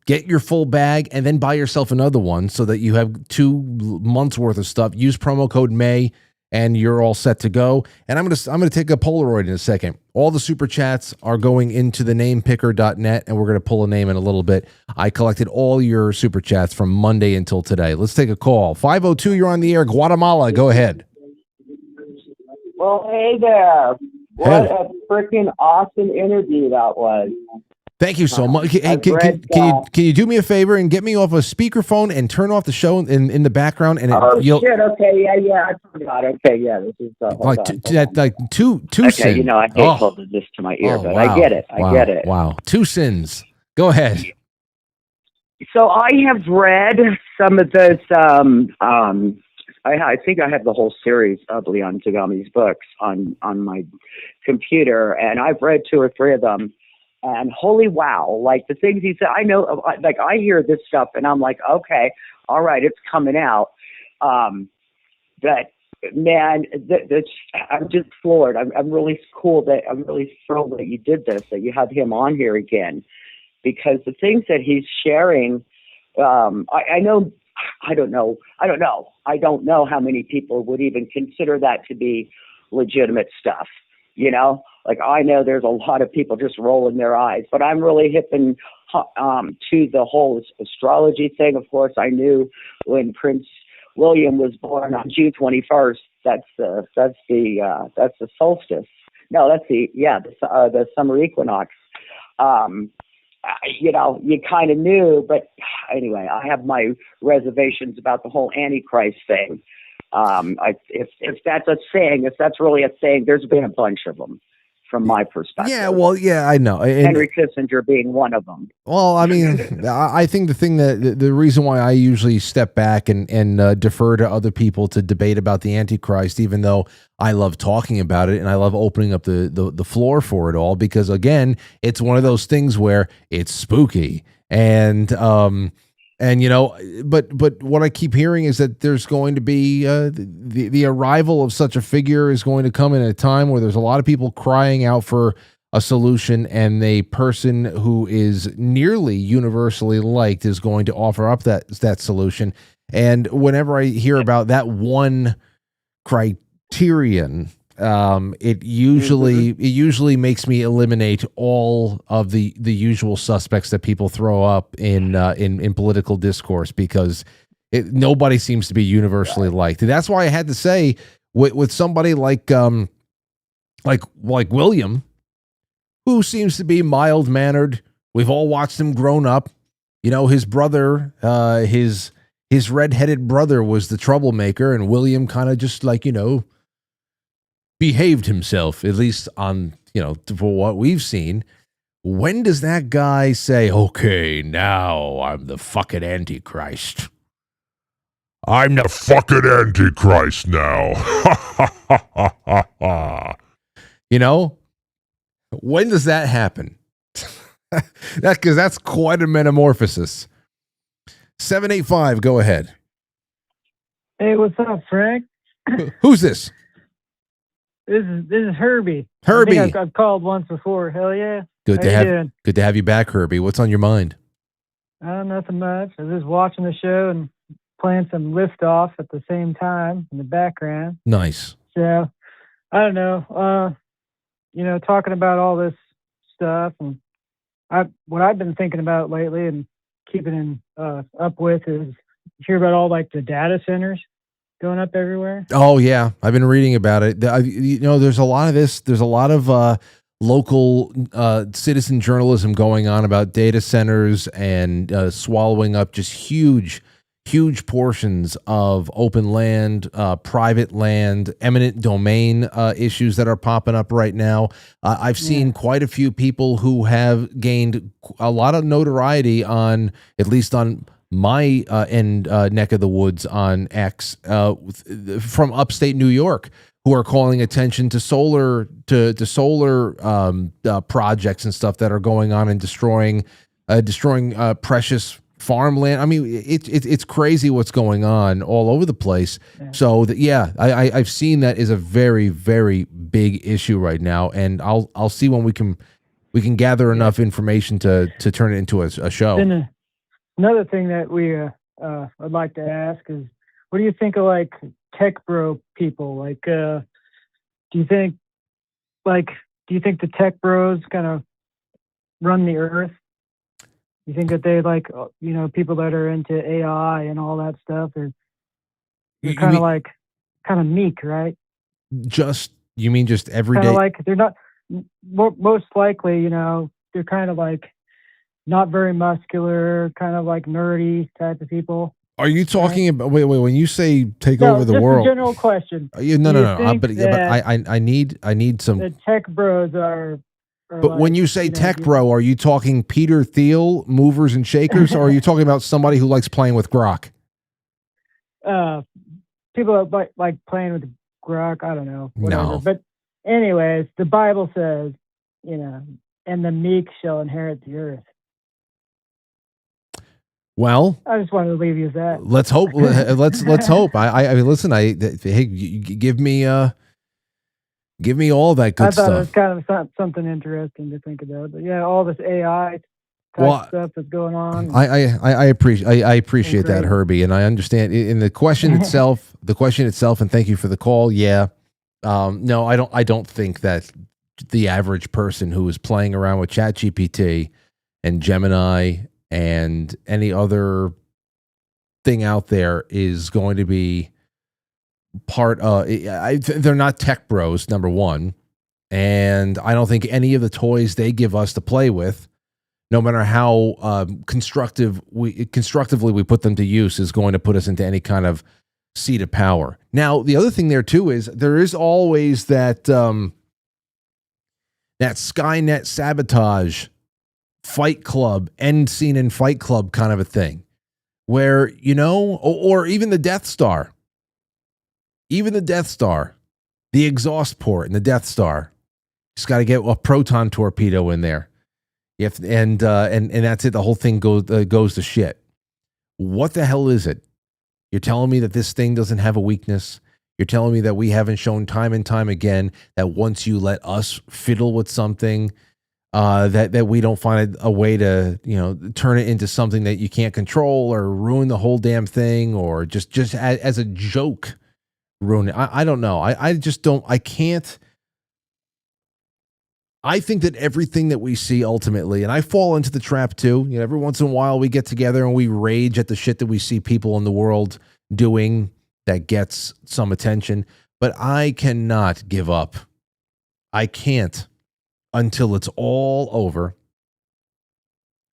Get your full bag and then buy yourself another one so that you have 2 months worth of stuff. Use promo code MAY and you're all set to go. And I'm gonna take a Polaroid in a second. All the super chats are going into the namepicker.net, and we're gonna pull a name in a little bit. I collected all your super chats from Monday until today. Let's take a call. 502, you're on the air. Guatemala, go ahead. Well, hey there. What a freaking awesome interview that was. Thank you so much. Hey, can you do me a favor and get me off a speakerphone and turn off the show in the background? And shit. Okay, yeah, I forgot. Okay, yeah, this is two okay, sins. You know, I hate holding this to my ear, but wow. I get it. I get it. Wow, two sins. Go ahead. So I have read some of those. I think I have the whole series of Leon Zagami's books on my computer, and I've read 2 or 3 of them. And holy wow, like the things he said, I know, like I hear this stuff and I'm like, okay, all right, it's coming out. But man, I'm just floored. I'm really I'm really thrilled that you did this, that you have him on here again, because the things that he's sharing, I don't know how many people would even consider that to be legitimate stuff, you know? Like, I know there's a lot of people just rolling their eyes, but I'm really hipping to the whole astrology thing. Of course, I knew when Prince William was born on June 21st. That's the solstice. No, that's the summer equinox. You know, you kind of knew, but anyway, I have my reservations about the whole Antichrist thing. If that's a thing, if that's really a thing, there's been a bunch of them. From my perspective. Yeah, well, yeah, I know. Henry Kissinger being one of them. Well, I mean, I think the reason why I usually step back and defer to other people to debate about the Antichrist, even though I love talking about it and I love opening up the floor for it all, because again, it's one of those things where it's spooky and you know, but what I keep hearing is that there's going to be the arrival of such a figure is going to come in a time where there's a lot of people crying out for a solution, and the person who is nearly universally liked is going to offer up that solution. And whenever I hear about that one criterion, it usually makes me eliminate all of the usual suspects that people throw up in political discourse, because nobody seems to be universally liked. And that's why I had to say with somebody like William, who seems to be mild mannered. We've all watched him grown up. You know, his brother, his redheaded brother was the troublemaker, and William kind of just behaved himself, at least on, for what we've seen. When does that guy say, okay, now I'm the fucking Antichrist? I'm the fucking Antichrist now. When does that happen? Because that's quite a metamorphosis. 785, go ahead. Hey, what's up, Frank? Who's this? This is Herbie. Herbie. I think I've called once before. Hell yeah. Good to have you back, Herbie. What's on your mind? Nothing much. I was just watching the show and playing some Liftoff at the same time in the background. Nice. So, I don't know. Talking about all this stuff, and what I've been thinking about lately and keeping up with is, you hear about all the data centers going up everywhere? Oh yeah, I've been reading about it. There's a lot of this. There's a lot of local citizen journalism going on about data centers and swallowing up just huge portions of open land, private land, eminent domain issues that are popping up right now. I've seen quite a few people who have gained a lot of notoriety on, at least on my neck of the woods on X, from upstate New York, who are calling attention to solar projects and stuff that are going on and destroying precious farmland. I mean, it's crazy what's going on all over the place. Yeah. So I've seen that is a very, very big issue right now, and I'll see when we can gather enough information to turn it into a show. Then another thing that we I'd like to ask is, what do you think of tech bro people? Like, do you think the tech bros kind of run the earth? You think that they like, people that are into AI and all that stuff they're kind of meek, right? You mean just everyday? Kind of like they're not, most likely, they're kind of like not very muscular, kind of like nerdy type of people. Are you talking about, wait, when you say take No, over the just world? a general question. No. But I need some. The tech bros are But like, when you say tech bro, are you talking Peter Thiel, movers and shakers, or are you talking about somebody who likes playing with grok? People that like playing with grok, I don't know, whatever. No. But anyways, the Bible says, and the meek shall inherit the earth. Well, I just wanted to leave you with that. Let's hope. Let's hope. I mean, listen. Hey, give me all that good stuff. I thought it was kind of something interesting to think about. But yeah, all this AI type stuff that's going on. I appreciate that, Herbie, and I understand. In the question itself, and thank you for the call. Yeah, no, I don't think that the average person who is playing around with ChatGPT and Gemini and any other thing out there is going to be part of. They're not tech bros, number one, and I don't think any of the toys they give us to play with, no matter how constructively we put them to use, is going to put us into any kind of seat of power. Now, the other thing there too is there is always that that Skynet sabotage Fight Club, end scene in Fight Club kind of a thing, where, or even the Death Star, the exhaust port in the Death Star, just got to get a proton torpedo in there. And that's it. The whole thing goes to shit. What the hell is it? You're telling me that this thing doesn't have a weakness? You're telling me that we haven't shown time and time again that once you let us fiddle with something, that we don't find a way to, turn it into something that you can't control or ruin the whole damn thing, or just as a joke ruin it. I don't know. I just don't. I can't. I think that everything that we see ultimately, and I fall into the trap too. Every once in a while we get together and we rage at the shit that we see people in the world doing that gets some attention. But I cannot give up. I can't until it's all over.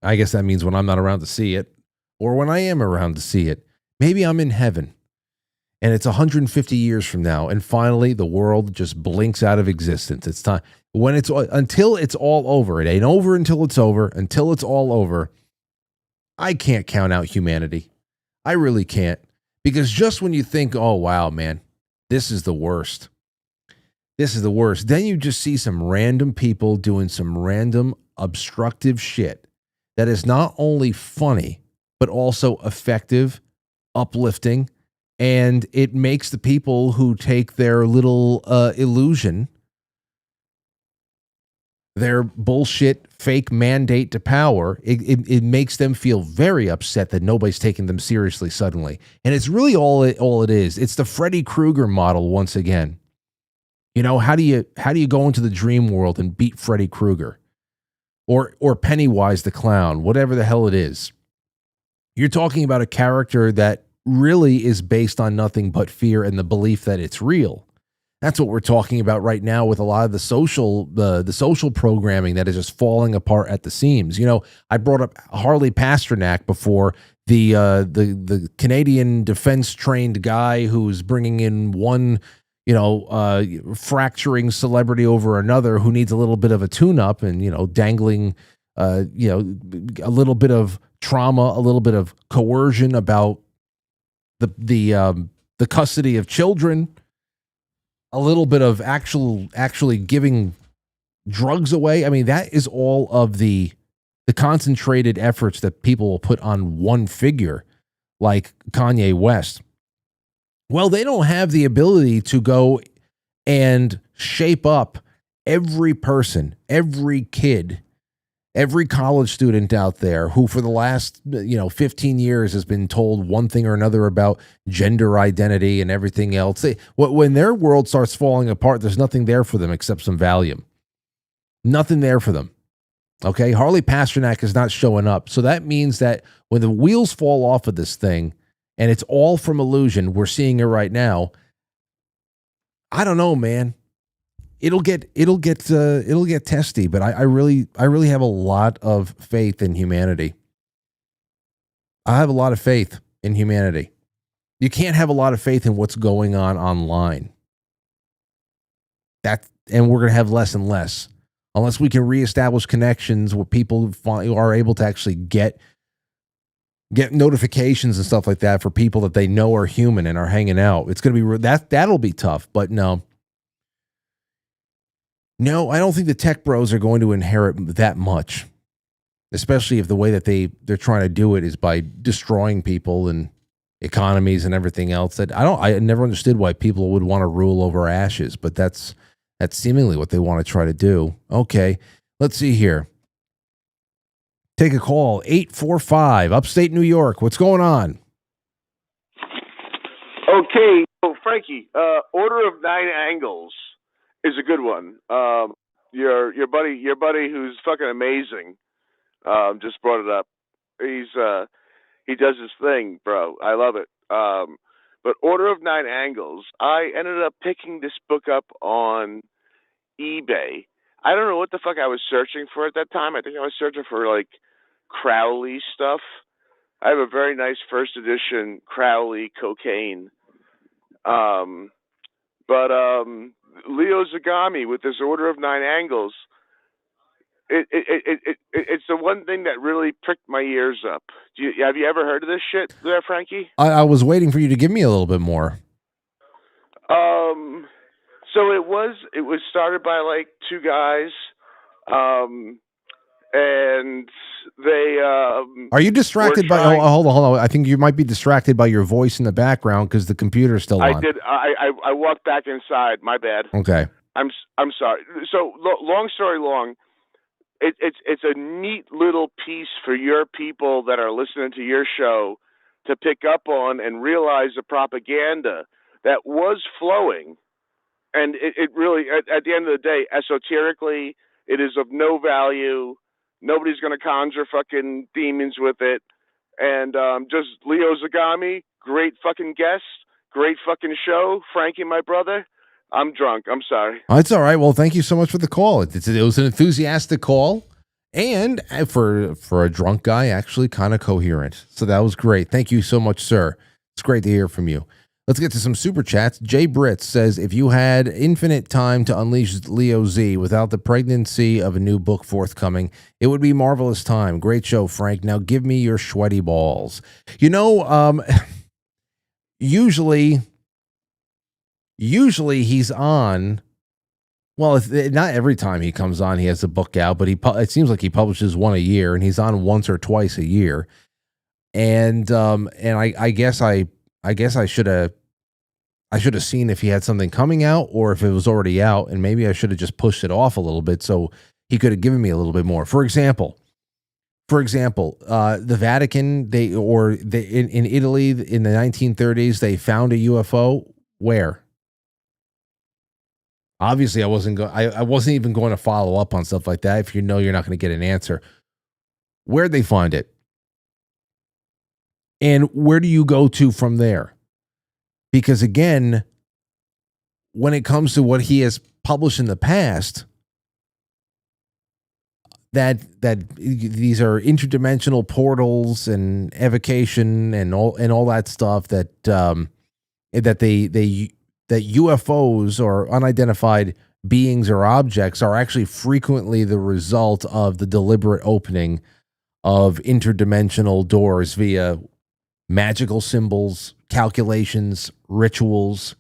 I guess that means when I'm not around to see it, or when I am around to see it. Maybe I'm in heaven and it's 150 years from now, and finally the world just blinks out of existence. It's time. Until it's all over. It ain't over until it's over. Until it's all over, I can't count out humanity. I really can't. Because just when you think, oh wow, man, this is the worst. This is the worst. Then you just see some random people doing some random obstructive shit that is not only funny, but also effective, uplifting, and it makes the people who take their little illusion, their bullshit fake mandate to power, it makes them feel very upset that nobody's taking them seriously suddenly. And it's really all it is. It's the Freddy Krueger model once again. How do you go into the dream world and beat Freddy Krueger or Pennywise the clown, whatever the hell it is? You're talking about a character that really is based on nothing but fear and the belief that it's real. That's what we're talking about right now with a lot of the social programming that is just falling apart at the seams. I brought up Harley Pasternak before, the Canadian defense trained guy who's bringing in one fracturing celebrity over another who needs a little bit of a tune-up and, dangling, a little bit of trauma, a little bit of coercion about the custody of children, a little bit of actually giving drugs away. I mean, that is all of the concentrated efforts that people will put on one figure like Kanye West. Well, they don't have the ability to go and shape up every person, every kid, Every college student out there who for the last 15 years has been told one thing or another about gender identity and everything else, when their world starts falling apart, there's nothing there for them except some Valium. Nothing there for them. Okay, Harley Pasternak is not showing up. So that means that when the wheels fall off of this thing, and it's all from illusion, we're seeing it right now. I don't know, man. It'll get testy, but I really have a lot of faith in humanity. I have a lot of faith in humanity. You can't have a lot of faith in what's going on online. And we're going to have less and less unless we can reestablish connections where people are able to actually get notifications and stuff like that for people that they know are human and are hanging out. It's going to be that'll be tough, but no. No, I don't think the tech bros are going to inherit that much, especially if the way that they're trying to do it is by destroying people and economies and everything else. I never understood why people would want to rule over ashes, but that's seemingly what they want to try to do. Okay, let's see here. Take a call, 845, upstate New York. What's going on? Okay, so Frankie, Order of Nine Angles is a good one. Your buddy who's fucking amazing, just brought it up. He does his thing, bro. I love it. But Order of Nine Angles, I ended up picking this book up on eBay. I don't know what the fuck I was searching for at that time. I think I was searching for like Crowley stuff. I have a very nice first edition Crowley cocaine. But Leo Zagami with this Order of Nine Angles, it's the one thing that really pricked my ears up. Have you ever heard of this shit there, Frankie? I was waiting for you to give me a little bit more. So it was started by like two guys, and they Are you distracted by? Hold on. I think you might be distracted by your voice in the background because the computer's still on. I did. I walked back inside. My bad. Okay. I'm sorry. So long story long, it's a neat little piece for your people that are listening to your show to pick up on and realize the propaganda that was flowing. And it really, at the end of the day, esoterically, it is of no value. Nobody's going to conjure fucking demons with it. And just Leo Zagami, great fucking guest, great fucking show. Frankie, my brother, I'm drunk. I'm sorry. It's all right. Well, thank you so much for the call. It was an enthusiastic call. And for a drunk guy, actually kind of coherent. So that was great. Thank you so much, sir. It's great to hear from you. Let's get to some super chats. Jay Britt says, if you had infinite time to unleash Leo Z without the pregnancy of a new book forthcoming, it would be marvelous time. Great show, Frank. Now give me your sweaty balls. Usually he's on. Well, not every time he comes on, he has a book out, but it seems like he publishes one a year, and he's on once or twice a year. And I guess I should have seen if he had something coming out or if it was already out, and maybe I should have just pushed it off a little bit so he could have given me a little bit more. For example, the Vatican, in Italy in the 1930s, they found a UFO. Where? Obviously, I wasn't even going to follow up on stuff like that. If you know you're not going to get an answer, where'd they find it? And where do you go to from there? Because again, when it comes to what he has published in the past, that these are interdimensional portals and evocation and all that stuff that UFOs or unidentified beings or objects are actually frequently the result of the deliberate opening of interdimensional doors via magical symbols, calculations, rituals.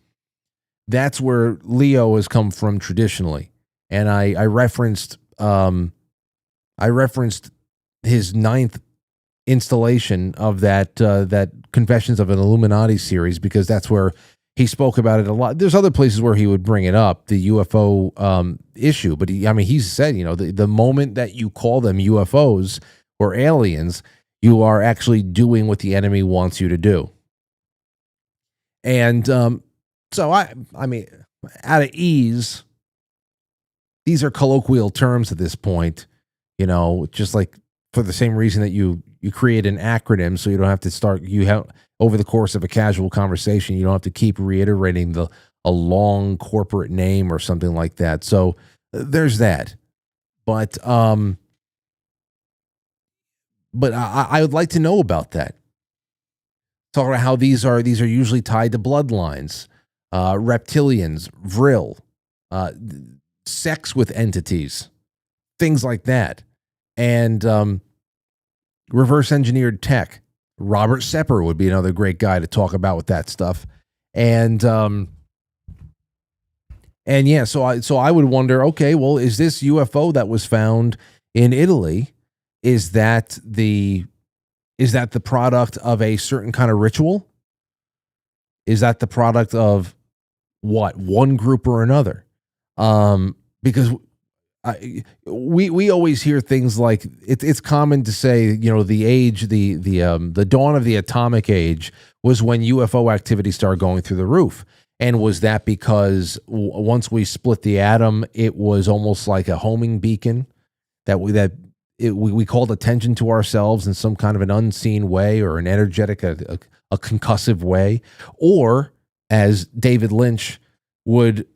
That's where Leo has come from traditionally. And I referenced his 9th installation of that Confessions of an Illuminati series, because that's where He spoke about it a lot. There's other places where he would bring it up, the UFO issue. But he's said, the moment that you call them UFOs or aliens, you are actually doing what the enemy wants you to do. And so I mean, out of ease, these are colloquial terms at this point, just like for the same reason that you create an acronym, so you don't have to over the course of a casual conversation, you don't have to keep reiterating a long corporate name or something like that. So there's that. But I would like to know about that. Talk about how these are usually tied to bloodlines, reptilians, vril, sex with entities, things like that, and reverse engineered tech. Robert Sepper would be another great guy to talk about with that stuff, and yeah. So I would wonder. Okay, well, is this UFO that was found in Italy? Is that the product of a certain kind of ritual? Is that the product of what, one group or another? Because we always hear things like it's common to say, the dawn of the atomic age was when UFO activity started going through the roof. And was that because once we split the atom, it was almost like a homing beacon that we called attention to ourselves in some kind of an unseen way, or an energetic, a concussive way, or as David Lynch would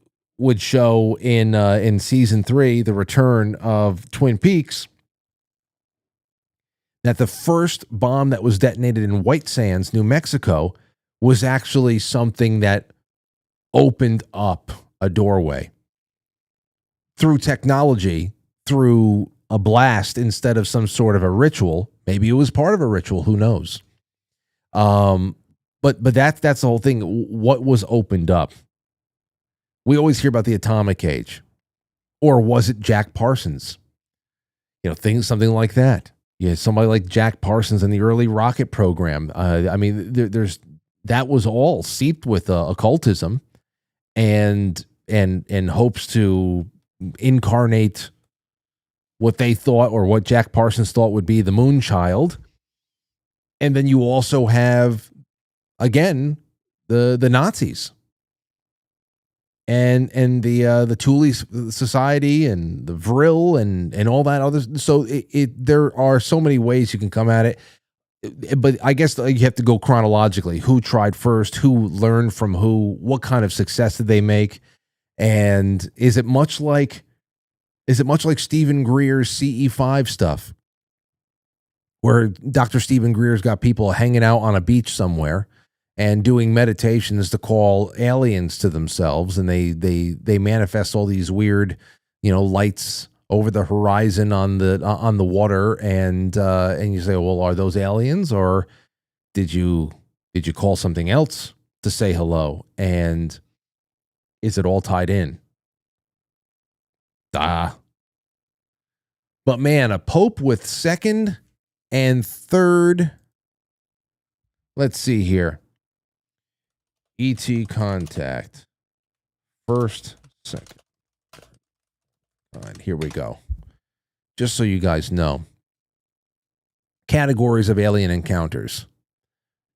show in season 3, the return of Twin Peaks, that the first bomb that was detonated in White Sands, New Mexico, was actually something that opened up a doorway through technology, through a blast instead of some sort of a ritual. Maybe it was part of a ritual, who knows? But that's the whole thing. What was opened up? We always hear about the atomic age, or was it Jack Parsons? Something like that. Yeah, somebody like Jack Parsons in the early rocket program. That was all seeped with occultism and hopes to incarnate what they thought, or what Jack Parsons thought would be the moon child. And then you also have, again, the Nazis and the Thule Society and the Vril and all that other. So there are so many ways you can come at it, but I guess you have to go chronologically. Who tried first? Who learned from who? What kind of success did they make? And is it much like Stephen Greer's CE5 stuff, where Dr. Stephen Greer's got people hanging out on a beach somewhere and doing meditations to call aliens to themselves, and they manifest all these weird, lights over the horizon on the water, and you say, well, are those aliens, or did you call something else to say hello? And is it all tied in? But man, a pope with second and third. Let's see here. ET contact. First, second. All right, here we go. Just so you guys know. Categories of alien encounters,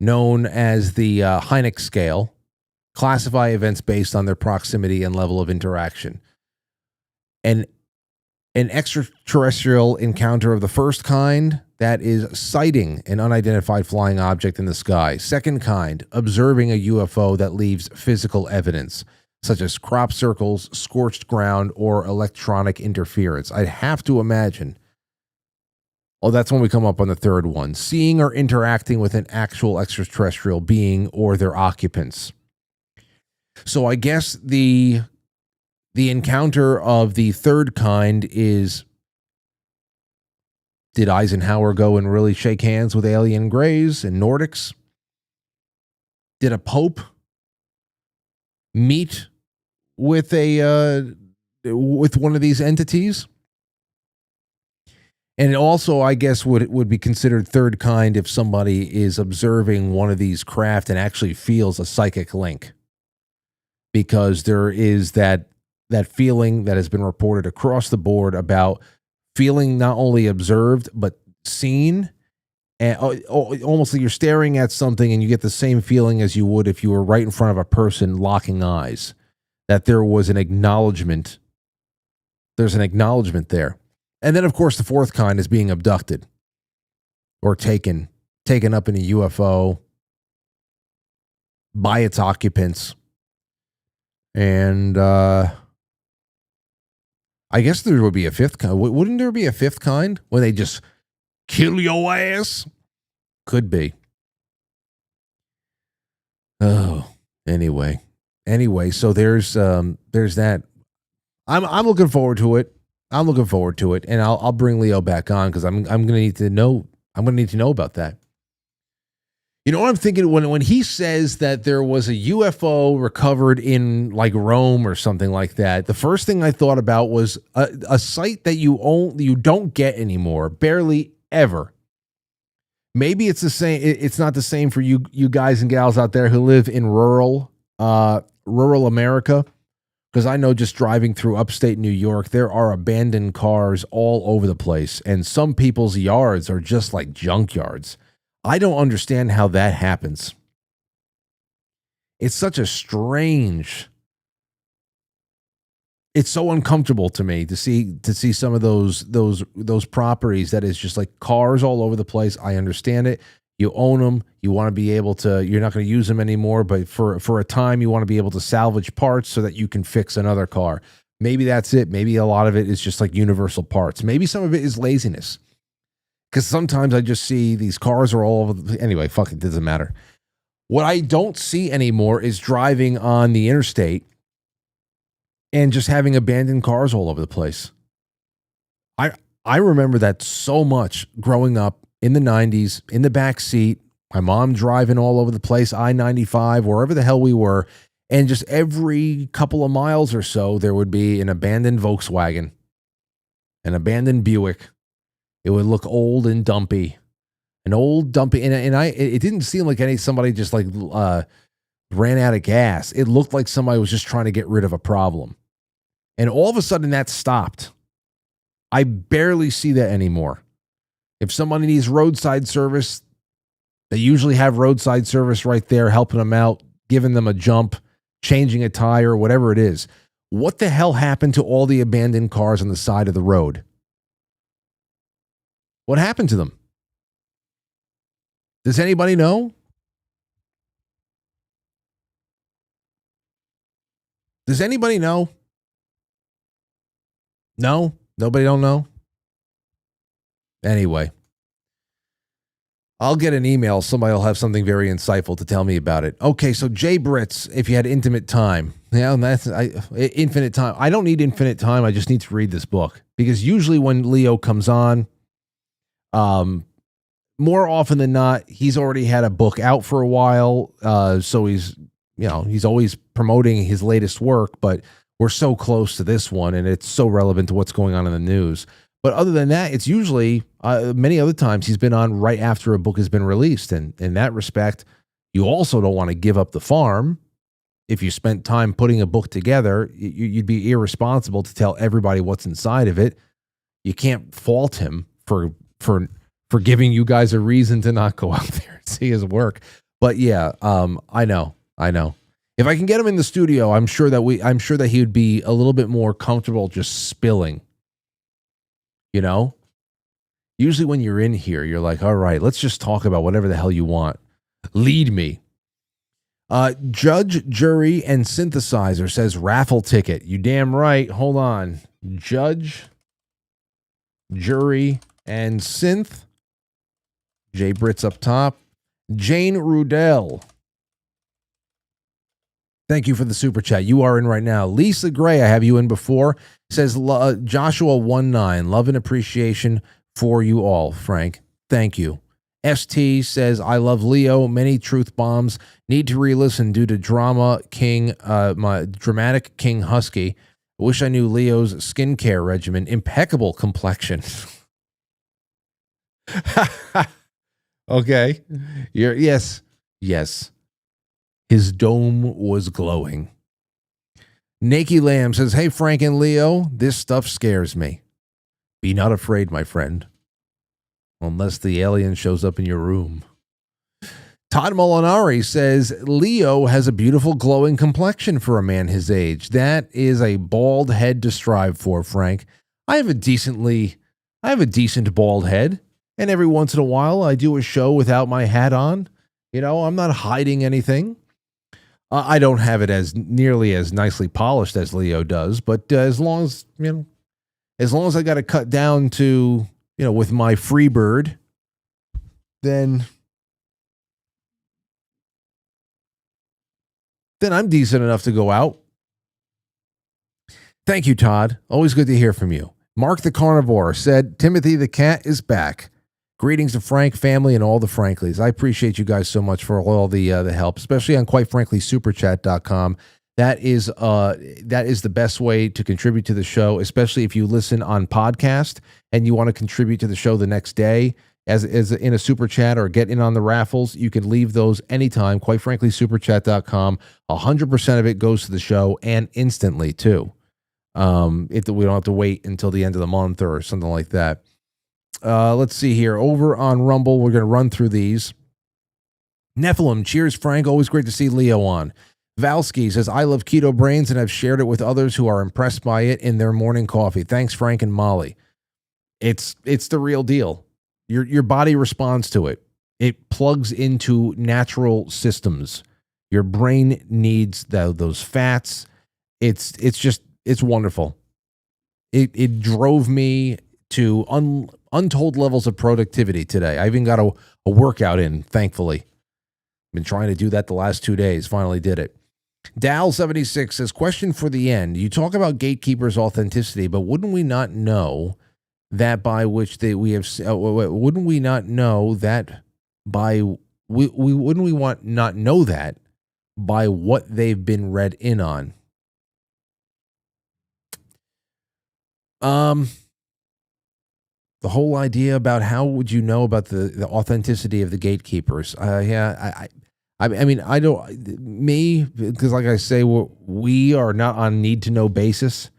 known as the Hynek scale, classify events based on their proximity and level of interaction. An extraterrestrial encounter of the first kind, that is sighting an unidentified flying object in the sky. Second kind, observing a UFO that leaves physical evidence, such as crop circles, scorched ground, or electronic interference. I'd have to imagine. Oh, that's when we come up on the third one. Seeing or interacting with an actual extraterrestrial being or their occupants. So I guess the encounter of the third kind is, did Eisenhower go and really shake hands with alien Greys and Nordics? Did a pope meet with with one of these entities? And also, I guess, would be considered third kind if somebody is observing one of these craft and actually feels a psychic link. because there is that feeling that has been reported across the board about feeling not only observed but seen, and almost like you're staring at something and you get the same feeling as you would if you were right in front of a person locking eyes, that there was an acknowledgement. There's an acknowledgement there. And then, of course, the fourth kind is being abducted or taken up in a UFO by its occupants. And I guess there would be a fifth kind. Wouldn't there be a fifth kind when they just kill your ass? Could be. Oh, anyway, so there's that. I'm looking forward to it. And I'll bring Leo back on because I'm gonna need to know. I'm gonna need to know about that. You know what I'm thinking when he says that there was a UFO recovered in like Rome or something like that. The first thing I thought about was a site that you don't get anymore, barely ever. Maybe it's the same. It's not the same for you guys and gals out there who live in rural America. Because I know just driving through upstate New York, there are abandoned cars all over the place. And some people's yards are just like junkyards. I don't understand how that happens. It's such a strange. It's so uncomfortable to me to see some of those properties that is just like cars all over the place. I understand it. You own them. You want to be able to, you're not going to use them anymore, but for a time, you want to be able to salvage parts so that you can fix another car. Maybe that's it. Maybe a lot of it is just like universal parts. Maybe some of it is laziness. Because sometimes I just see these cars are all over. Anyway, fuck it, doesn't matter. What I don't see anymore is driving on the interstate and just having abandoned cars all over the place. I remember that so much growing up. In the 90s, in the back seat, my mom driving all over the place, I-95, wherever the hell we were, and just every couple of miles or so, there would be an abandoned Volkswagen, an abandoned Buick. It would look old and dumpy, and it didn't seem like somebody just like ran out of gas. It looked like somebody was just trying to get rid of a problem, and all of a sudden that stopped. I barely see that anymore. If somebody needs roadside service, they usually have roadside service right there, helping them out, giving them a jump, changing a tire, whatever it is. What the hell happened to all the abandoned cars on the side of the road? What happened to them? Does anybody know? Does anybody know? No? Nobody don't know? Anyway, I'll get an email. Somebody will have something very insightful to tell me about it. Okay, so Jay Britz, if you had intimate time. Yeah, infinite time. I don't need infinite time. I just need to read this book. Because usually when Leo comes on, more often than not, he's already had a book out for a while. So he's always promoting his latest work, but we're so close to this one and it's so relevant to what's going on in the news. But other than that, it's usually many other times he's been on right after a book has been released. And in that respect, you also don't want to give up the farm. If you spent time putting a book together, you'd be irresponsible to tell everybody what's inside of it. You can't fault him for giving you guys a reason to not go out there and see his work. But yeah, I know. If I can get him in the studio, I'm sure that he would be a little bit more comfortable just spilling. You know, usually when you're in here, you're like, all right, let's just talk about whatever the hell you want. Lead me. Judge, jury, and synthesizer says raffle ticket. You damn right. Hold on. Judge, jury, and synth. Jay Britz up top. Jane Rudell. Thank you for the super chat. You are in right now. Lisa Gray, I have you in before. Says Joshua 19. Love and appreciation for you all, Frank. Thank you. ST says, I love Leo. Many truth bombs. Need to re-listen due to drama king, my dramatic King Husky. Wish I knew Leo's skincare regimen. Impeccable complexion. Okay. Yes. His dome was glowing. Nakey Lamb says, hey, Frank and Leo, this stuff scares me. Be not afraid, my friend, unless the alien shows up in your room. Todd Molinari says, Leo has a beautiful glowing complexion for a man his age. That is a bald head to strive for, Frank. I have a decent bald head, and every once in a while I do a show without my hat on. You know, I'm not hiding anything. I don't have it as nearly as nicely polished as Leo does, but as long as I got to cut down to, with my Freebird, then I'm decent enough to go out. Thank you, Todd. Always good to hear from you. Mark the Carnivore said, Timothy the cat is back. Greetings to Frank family and all the Franklies. I appreciate you guys so much for all the help, especially on Quite Frankly Superchat.com. That is the best way to contribute to the show, especially if you listen on podcast and you want to contribute to the show the next day as in a super chat or get in on the raffles. You can leave those anytime. Quite Frankly Superchat.com. 100% of it goes to the show and instantly too. We don't have to wait until the end of the month or something like that. Let's see here. Over on Rumble, we're going to run through these. Nephilim, cheers, Frank. Always great to see Leo on. Valsky says, I love Keto Brainz and have shared it with others who are impressed by it in their morning coffee. Thanks, Frank and Molly. It's the real deal. Your body responds to it. It plugs into natural systems. Your brain needs those fats. It's wonderful. It drove me to untold levels of productivity today. I even got a workout in, thankfully. Been trying to do that the last 2 days. Finally did it. Dal76 says, question for the end. You talk about gatekeepers' authenticity, but wouldn't we not know that by which we have, wouldn't we not know that by, wouldn't we not know that by what they've been read in on? The whole idea about how would you know about the authenticity of the gatekeepers? I mean, I don't, me, because like I say, we are not on need-to-know basis.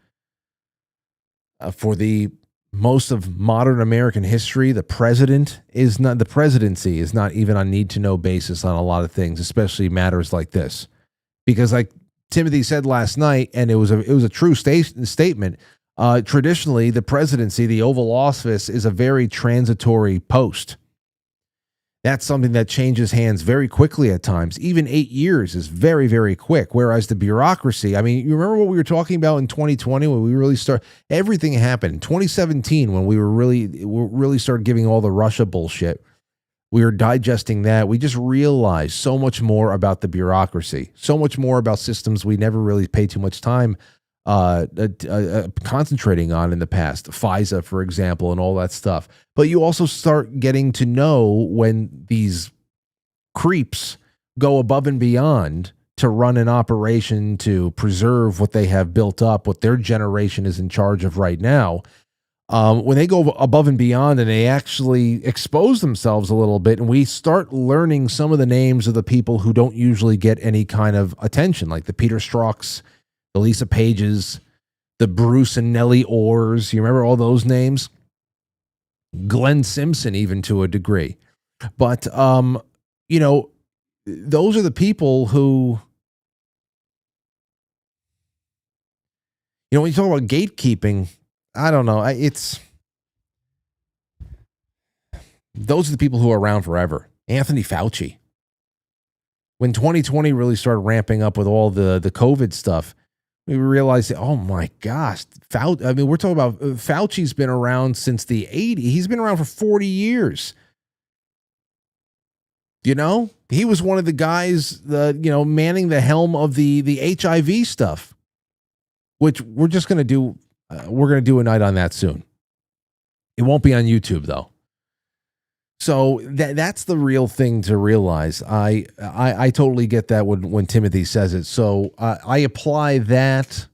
For the most of modern American history, the presidency is not even on need-to-know basis on a lot of things, especially matters like this. Because like Timothy said last night, and it was a true statement, traditionally, the presidency, the Oval Office, is a very transitory post. That's something that changes hands very quickly at times. Even 8 years is very, very quick. Whereas the bureaucracy, I mean, you remember what we were talking about in 2020 when we really everything happened. In 2017, when we really started giving all the Russia bullshit, we were digesting that. We just realized so much more about the bureaucracy, so much more about systems we never really paid too much time concentrating on in the past, FISA, for example, and all that stuff. But you also start getting to know when these creeps go above and beyond to run an operation to preserve what they have built up, what their generation is in charge of right now. When they go above and beyond and they actually expose themselves a little bit, and we start learning some of the names of the people who don't usually get any kind of attention, like the Peter Strzok's, the Lisa Pages, the Bruce and Nellie Orrs. You remember all those names? Glenn Simpson, even to a degree. But, those are the people who, when you talk about gatekeeping, I don't know. Those are the people who are around forever. Anthony Fauci. When 2020 really started ramping up with all the COVID stuff, we realized, oh my gosh, we're talking about Fauci's been around since the 80s. He's been around for 40 years. He was one of the guys, manning the helm of the HIV stuff, which we're going to do a night on that soon. It won't be on YouTube though. So that's the real thing to realize. I totally get that when Timothy says it. So I apply that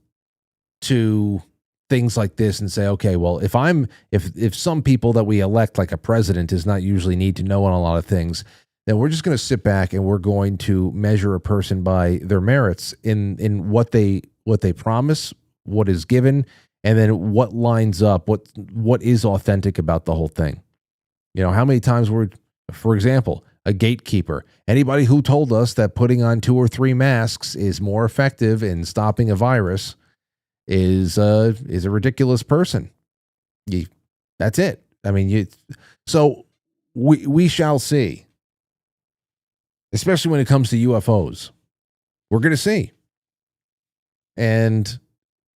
to things like this and say, okay, well, if some people that we elect, like a president, does not usually need to know on a lot of things, then we're just going to sit back and we're going to measure a person by their merits in what they what they promise, what is given, and then what lines up, what is authentic about the whole thing. You know, how many times were, for example, a gatekeeper, anybody who told us that putting on 2 or 3 masks is more effective in stopping a virus is a ridiculous person. That's it. I mean, so we shall see. Especially when it comes to UFOs. We're going to see. And,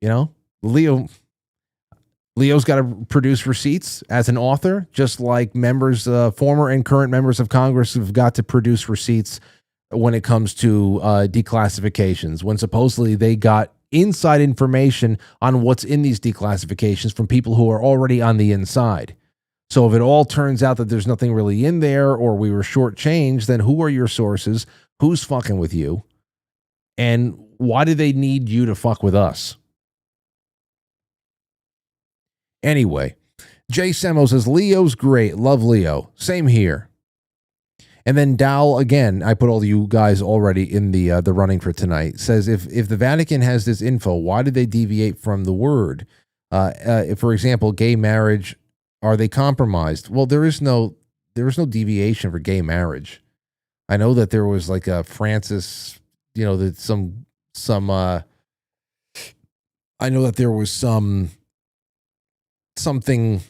you know, Leo's got to produce receipts as an author, just like members, former and current members of Congress have got to produce receipts when it comes to declassifications, when supposedly they got inside information on what's in these declassifications from people who are already on the inside. So if it all turns out that there's nothing really in there, or we were shortchanged, then who are your sources? Who's fucking with you? And why do they need you to fuck with us? Anyway, Jay Semo says, Leo's great. Love Leo. Same here. And then Dal, again, I put all you guys already in the running for tonight, says, if the Vatican has this info, why did they deviate from the word? If, for example, gay marriage, are they compromised? Well, there was no deviation for gay marriage. I know that there was like a Francis, you know, that I know that there was something,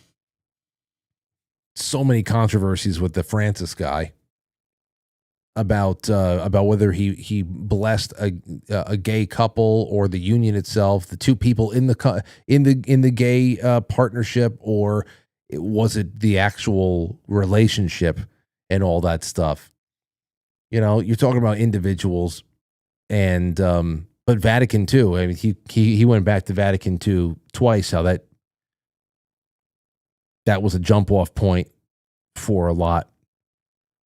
so many controversies with the Francis guy about whether he blessed a gay couple or the union itself, the two people in the gay partnership, or was it the actual relationship and all that stuff? You know, you're talking about individuals, and but Vatican II. I mean, he went back to Vatican II twice. How that was a jump off point for a lot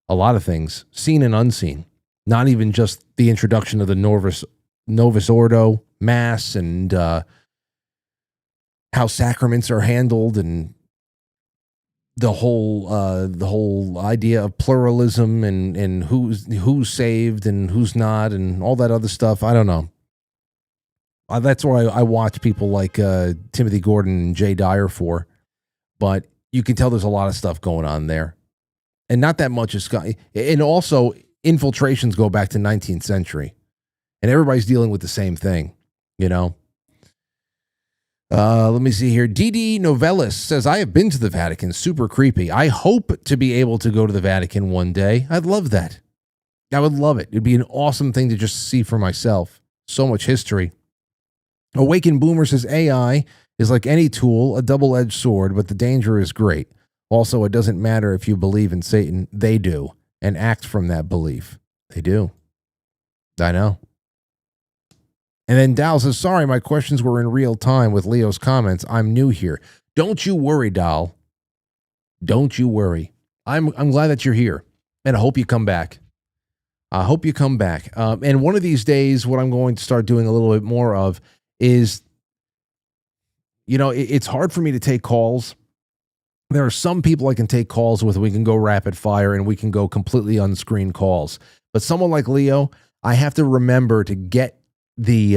of things, seen and unseen. Not even just the introduction of the Novus Ordo Mass and how sacraments are handled, and the whole idea of pluralism and who's saved and who's not and all that other stuff. I don't know. That's where I watch people like Timothy Gordon and Jay Dyer for, but you can tell there's a lot of stuff going on there, and not that much is. And also, infiltrations go back to 19th century, and everybody's dealing with the same thing, you know. Let me see here. DD Novellis says, I have been to the Vatican. Super creepy. I hope to be able to go to the Vatican one day. I'd love that. I would love it. It'd be an awesome thing to just see for myself. So much history. Awakened Boomer says, AI is like any tool, a double-edged sword, but the danger is great. Also, it doesn't matter if you believe in Satan. They do, and act from that belief. They do. I know. And then Dal says, sorry, my questions were in real time with Leo's comments. I'm new here. Don't you worry, Dal. Don't you worry. I'm glad that you're here, and I hope you come back. I hope you come back. And one of these days, what I'm going to start doing a little bit more of is, you know, it's hard for me to take calls. There are some people I can take calls with. We can go rapid fire and we can go completely unscreened calls. But someone like Leo, I have to remember to get the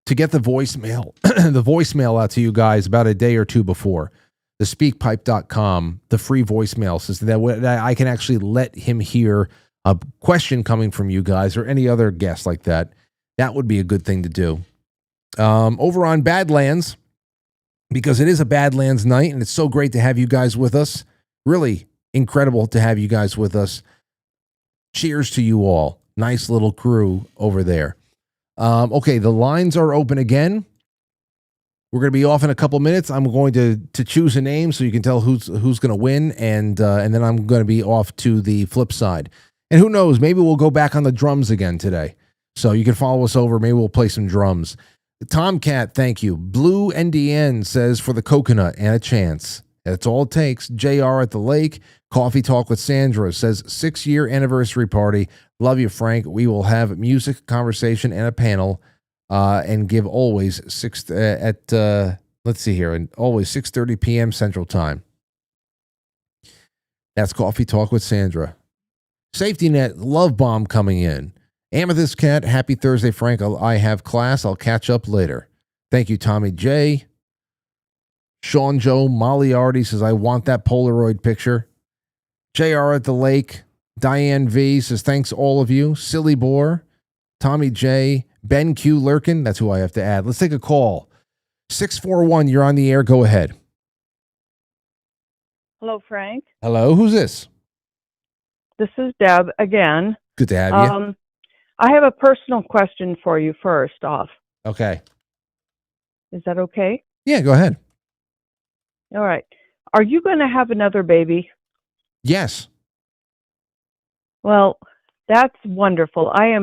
voicemail, the voicemail out to you guys about a day or two before. The speakpipe.com, the free voicemail system that I can actually let him hear a question coming from you guys or any other guest like that. That would be a good thing to do. Over on Badlands, because it is a Badlands night and it's so great to have you guys with us. Really incredible to have you guys with us. Cheers to you all. Nice little crew over there. Okay, the lines are open again. We're going to be off in a couple minutes. I'm going to choose a name so you can tell who's going to win, and then I'm going to be off to the flip side. And who knows, maybe we'll go back on the drums again today. So you can follow us over. Maybe we'll play some drums. Tomcat, thank you. Blue NDN says for the coconut and a chance. That's all it takes. JR at the lake. Coffee Talk with Sandra says 6-year anniversary party. Love you, Frank. We will have music, conversation, and a panel, and give always let's see here, and always 6:30 p.m. Central Time. That's Coffee Talk with Sandra. Safety Net Love Bomb coming in. Amethyst Cat, happy Thursday, Frank. I have class. I'll catch up later. Thank you, Tommy J. Sean Joe Maliardi says, I want that Polaroid picture. JR at the lake. Diane V says, thanks all of you. Silly Boar. Tommy J. Ben Q Lurkin. That's who I have to add. Let's take a call. 641, you're on the air. Go ahead. Hello, Frank. Hello, who's this? This is Deb again. Good to have you. I have a personal question for you first off. Okay. Is that okay? Yeah, go ahead. All right. Are you going to have another baby? Yes. Well, that's wonderful. I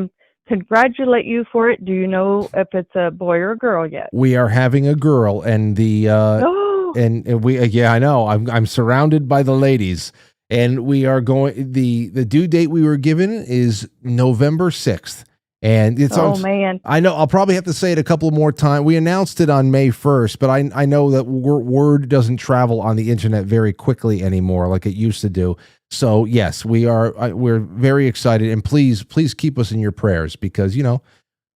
congratulate you for it. Do you know if it's a boy or a girl yet? We are having a girl, and and we yeah, I know. I'm surrounded by the ladies, and we are going. The due date we were given is November 6th, and it's man. I know I'll probably have to say it a couple more times. We announced it on May 1st, but I know that word doesn't travel on the internet very quickly anymore like it used to do. So yes, we're very excited, and please keep us in your prayers, because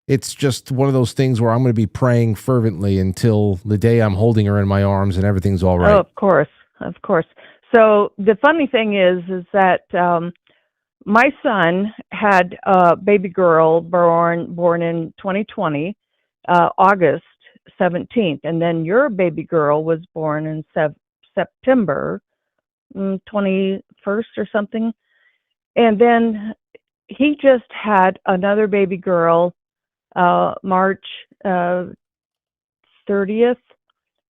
it's just one of those things where I'm going to be praying fervently until the day I'm holding her in my arms and everything's all right. Oh, of course. So the funny thing is that my son had a baby girl born in 2020, August 17th, and then your baby girl was born in September 21st or something, and then he just had another baby girl March 30th,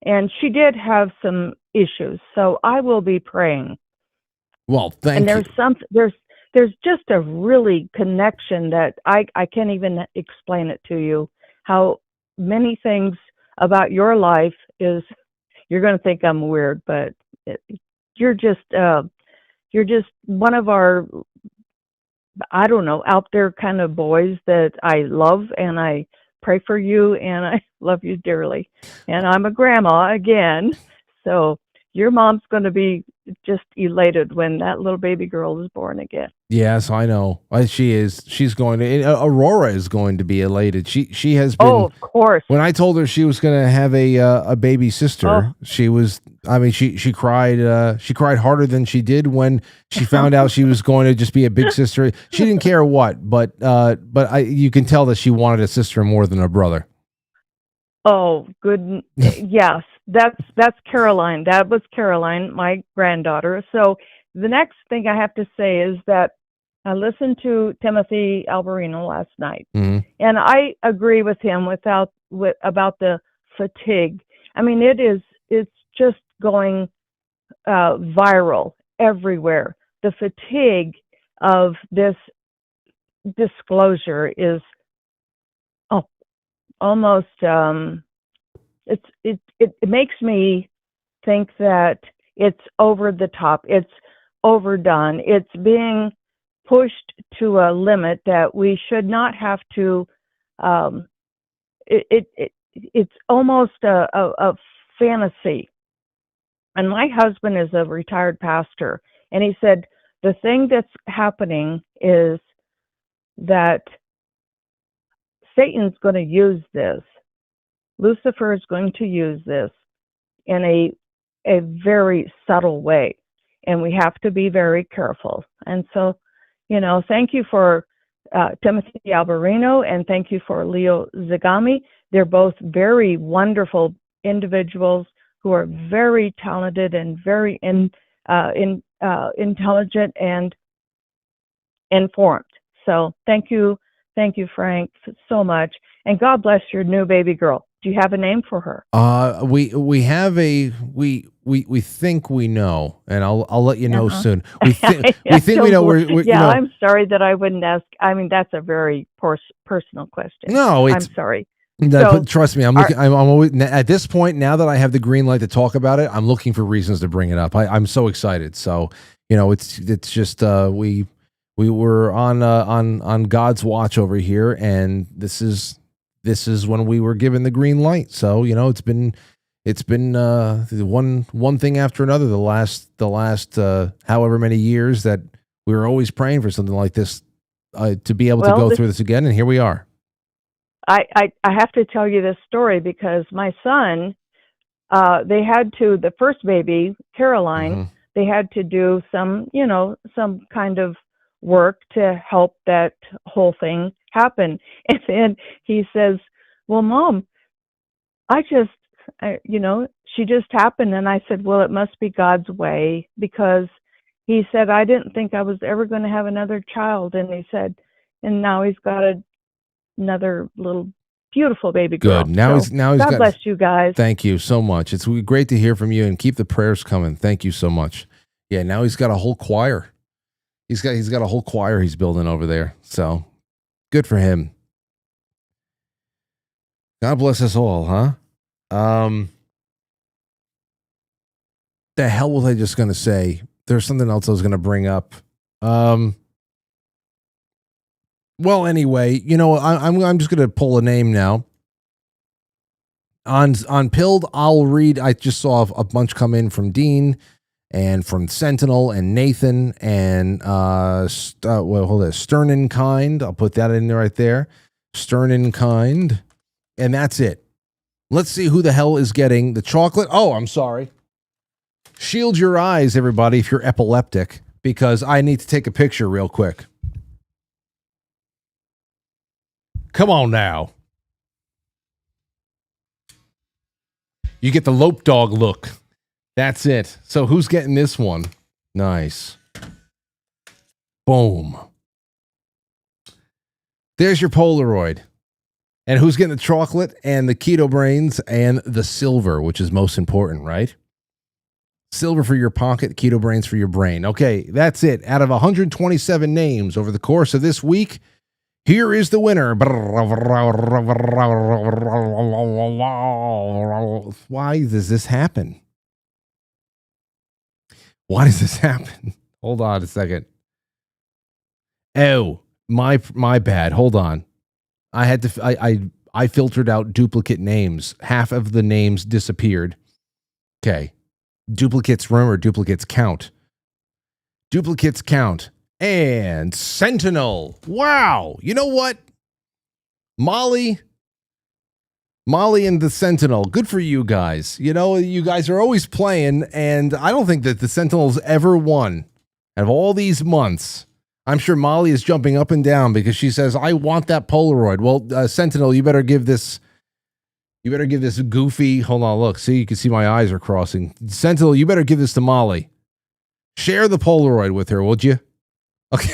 and she did have some issues. So I will be praying. Well, thank you. And there's just a really connection that I can't even explain it to you. How many things about your life is, you're going to think I'm weird, but you're just one of our, I don't know, out there kind of boys that I love, and I pray for you, and I love you dearly. And I'm a grandma again, so your mom's going to be just elated when that little baby girl is born again. Yes, I know. She is. She's going to. Aurora is going to be elated. She has been. Oh, of course. When I told her she was going to have a baby sister, she was. I mean, she cried. She cried harder than she did when she found out she was going to just be a big sister. She didn't care what, but you can tell that she wanted a sister more than a brother. Oh, good. Yes, that's Caroline. That was Caroline, my granddaughter. So the next thing I have to say is that I listened to Timothy Alberino last night, and I agree with him about the fatigue. I mean, it's just going viral everywhere. The fatigue of this disclosure is almost it makes me think that it's over the top, it's overdone, it's being pushed to a limit that we should not have to. It's almost a fantasy. And my husband is a retired pastor, and he said the thing that's happening is that Satan's going to use this. Lucifer is going to use this in a very subtle way, and we have to be very careful. And so, thank you for Timothy Alberino, and thank you for Leo Zagami. They're both very wonderful individuals who are very talented and very intelligent and informed. So thank you, Frank, so much, and God bless your new baby girl. Do you have a name for her? We have we think we know, and I'll let you know soon. We think we know. I'm sorry that I wouldn't ask. I mean, that's a very personal question. No, I'm sorry. Trust me, I'm looking. I'm always, at this point, now that I have the green light to talk about it, I'm looking for reasons to bring it up. I'm so excited. So it's just we were on God's watch over here, and this is when we were given the green light. So it's been one thing after another the last however many years that we were always praying for something like this to be able to go through this again, and here we are. I have to tell you this story because my son, they had to, the first baby, Caroline, they had to do some kind of work to help that whole thing happen. And then he says, well, Mom, she just happened. And I said, well, it must be God's way, because he said, I didn't think I was ever going to have another child. And he said, and now he's got another little beautiful baby girl. Good. Now he's God bless you guys. Thank you so much. It's great to hear from you, and keep the prayers coming. Thank you so much. Yeah, now he's got a whole choir. He's got a whole choir he's building over there. So good for him. God bless us all, huh? The hell was I just gonna say? There's something else I was gonna bring up. Well, anyway, I'm just gonna pull a name now. On Pilled, I'll read. I just saw a bunch come in from Dean and from Sentinel and Nathan and Stern and Kind. I'll put that in there right there. Stern and Kind, and that's it. Let's see who the hell is getting the chocolate. Oh, I'm sorry. Shield your eyes, everybody, if you're epileptic, because I need to take a picture real quick. Come on now. You get the lope dog look. That's it. So who's getting this one? Nice. Boom. There's your Polaroid. And who's getting the chocolate and the keto brains and the silver, which is most important, right? Silver for your pocket, keto brains for your brain. Okay, that's it. Out of 127 names over the course of this week, here is the winner. Why does this happen? Why does this happen? Hold on a second. Oh, my bad. Hold on. I had to. I filtered out duplicate names. Half of the names disappeared. Okay. Duplicates, remember, duplicates count. Duplicates count. And Sentinel. Wow. You know what? Molly and the Sentinel. Good for you guys. You guys are always playing, and I don't think that the Sentinel's ever won out of all these months. I'm sure Molly is jumping up and down because she says, I want that Polaroid. Well, Sentinel, you better give this goofy, hold on, look, see, you can see my eyes are crossing. Sentinel, you better give this to Molly. Share the Polaroid with her, would you? Okay.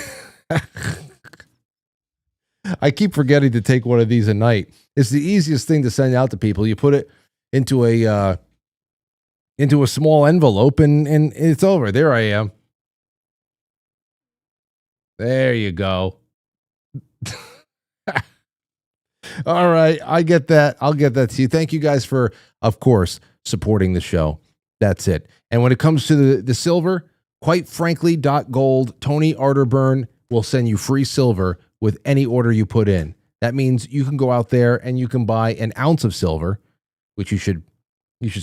I keep forgetting to take one of these a night. It's the easiest thing to send out to people. You put it into a small envelope and it's over. There I am. There you go. All right. I get that. I'll get that to you. Thank you guys for, of course, supporting the show. That's it. And when it comes to the silver, Quite Frankly .gold, Tony Arterburn will send you free silver with any order you put in. That means you can go out there and you can buy an ounce of silver, which you should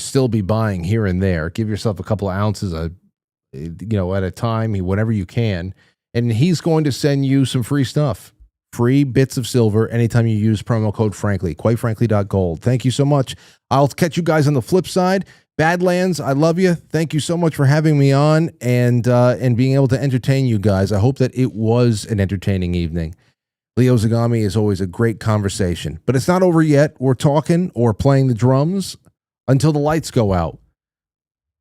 still be buying here and there. Give yourself a couple of ounces at a time, whatever you can. And he's going to send you some free stuff, free bits of silver anytime you use promo code Frankly, quitefrankly.gold. Thank you so much. I'll catch you guys on the flip side. Badlands, I love you. Thank you so much for having me on and being able to entertain you guys. I hope that it was an entertaining evening. Leo Zagami is always a great conversation, but it's not over yet. We're talking or playing the drums until the lights go out.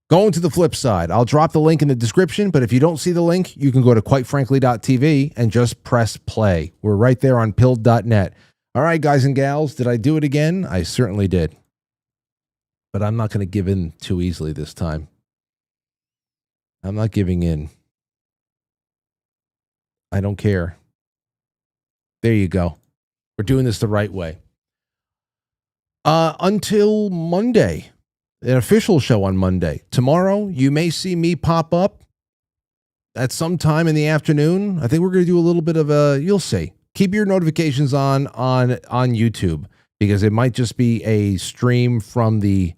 Going to the flip side, I'll drop the link in the description, but if you don't see the link, you can go to quitefrankly.tv and just press play. We're right there on pilled.net. All right, guys and gals, did I do it again? I certainly did. But I'm not going to give in too easily this time. I'm not giving in. I don't care. There you go. We're doing this the right way. Until Monday. An official show on Monday. Tomorrow, you may see me pop up at some time in the afternoon. I think we're going to do a little bit of you'll see. Keep your notifications on YouTube, because it might just be a stream from the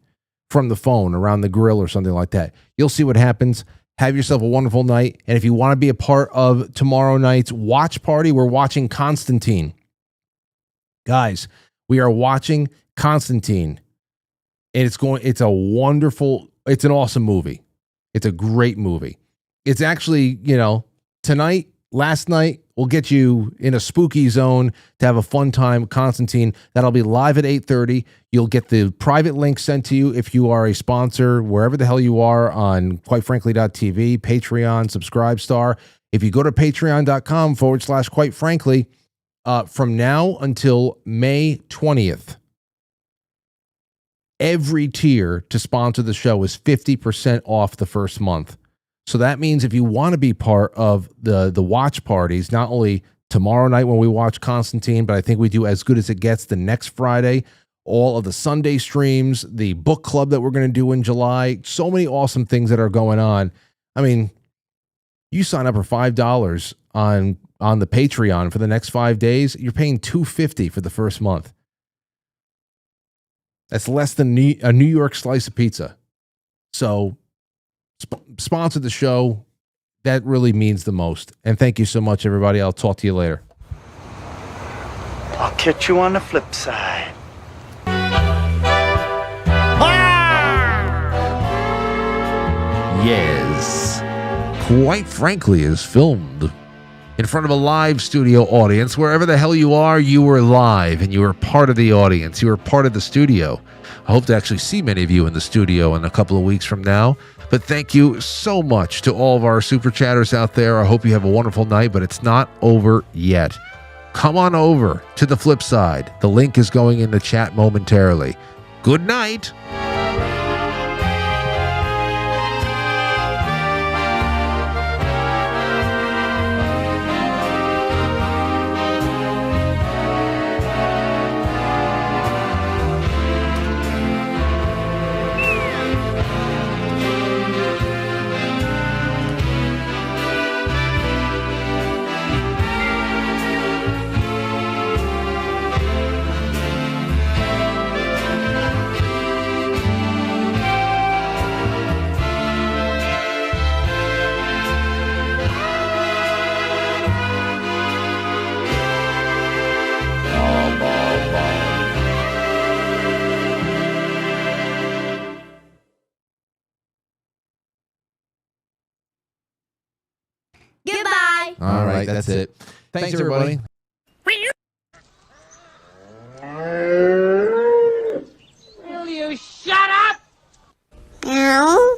phone around the grill or something like that. You'll see what happens. Have yourself a wonderful night. And if you want to be a part of tomorrow night's watch party, we're watching Constantine. Guys, we are watching Constantine. And it's a wonderful, it's an awesome movie. It's a great movie. It's actually, tonight, last night, we'll get you in a spooky zone to have a fun time. Constantine, that'll be live at 8:30. You'll get the private link sent to you if you are a sponsor, wherever the hell you are, on quitefrankly.tv, Patreon, Subscribestar. If you go to patreon.com/Quite Frankly, from now until May 20th, every tier to sponsor the show is 50% off the first month. So that means if you want to be part of the watch parties, not only tomorrow night when we watch Constantine, but I think we do As Good as It Gets the next Friday, all of the Sunday streams, the book club that we're going to do in July, so many awesome things that are going on. I mean, you sign up for $5 on the Patreon for the next 5 days, you're paying $2.50 for the first month. That's less than a New York slice of pizza. So sponsor the show. That really means the most. And thank you so much, everybody. I'll talk to you later. I'll catch you on the flip side. Yes. Quite Frankly is filmed in front of a live studio audience. Wherever the hell you are, you were live and you were part of the audience. You were part of the studio. I hope to actually see many of you in the studio in a couple of weeks from now. But thank you so much to all of our super chatters out there. I hope you have a wonderful night, but it's not over yet. Come on over to the flip side. The link is going in the chat momentarily. Good night. Goodbye. All right, that's it. Thanks, everybody. Will you shut up? No.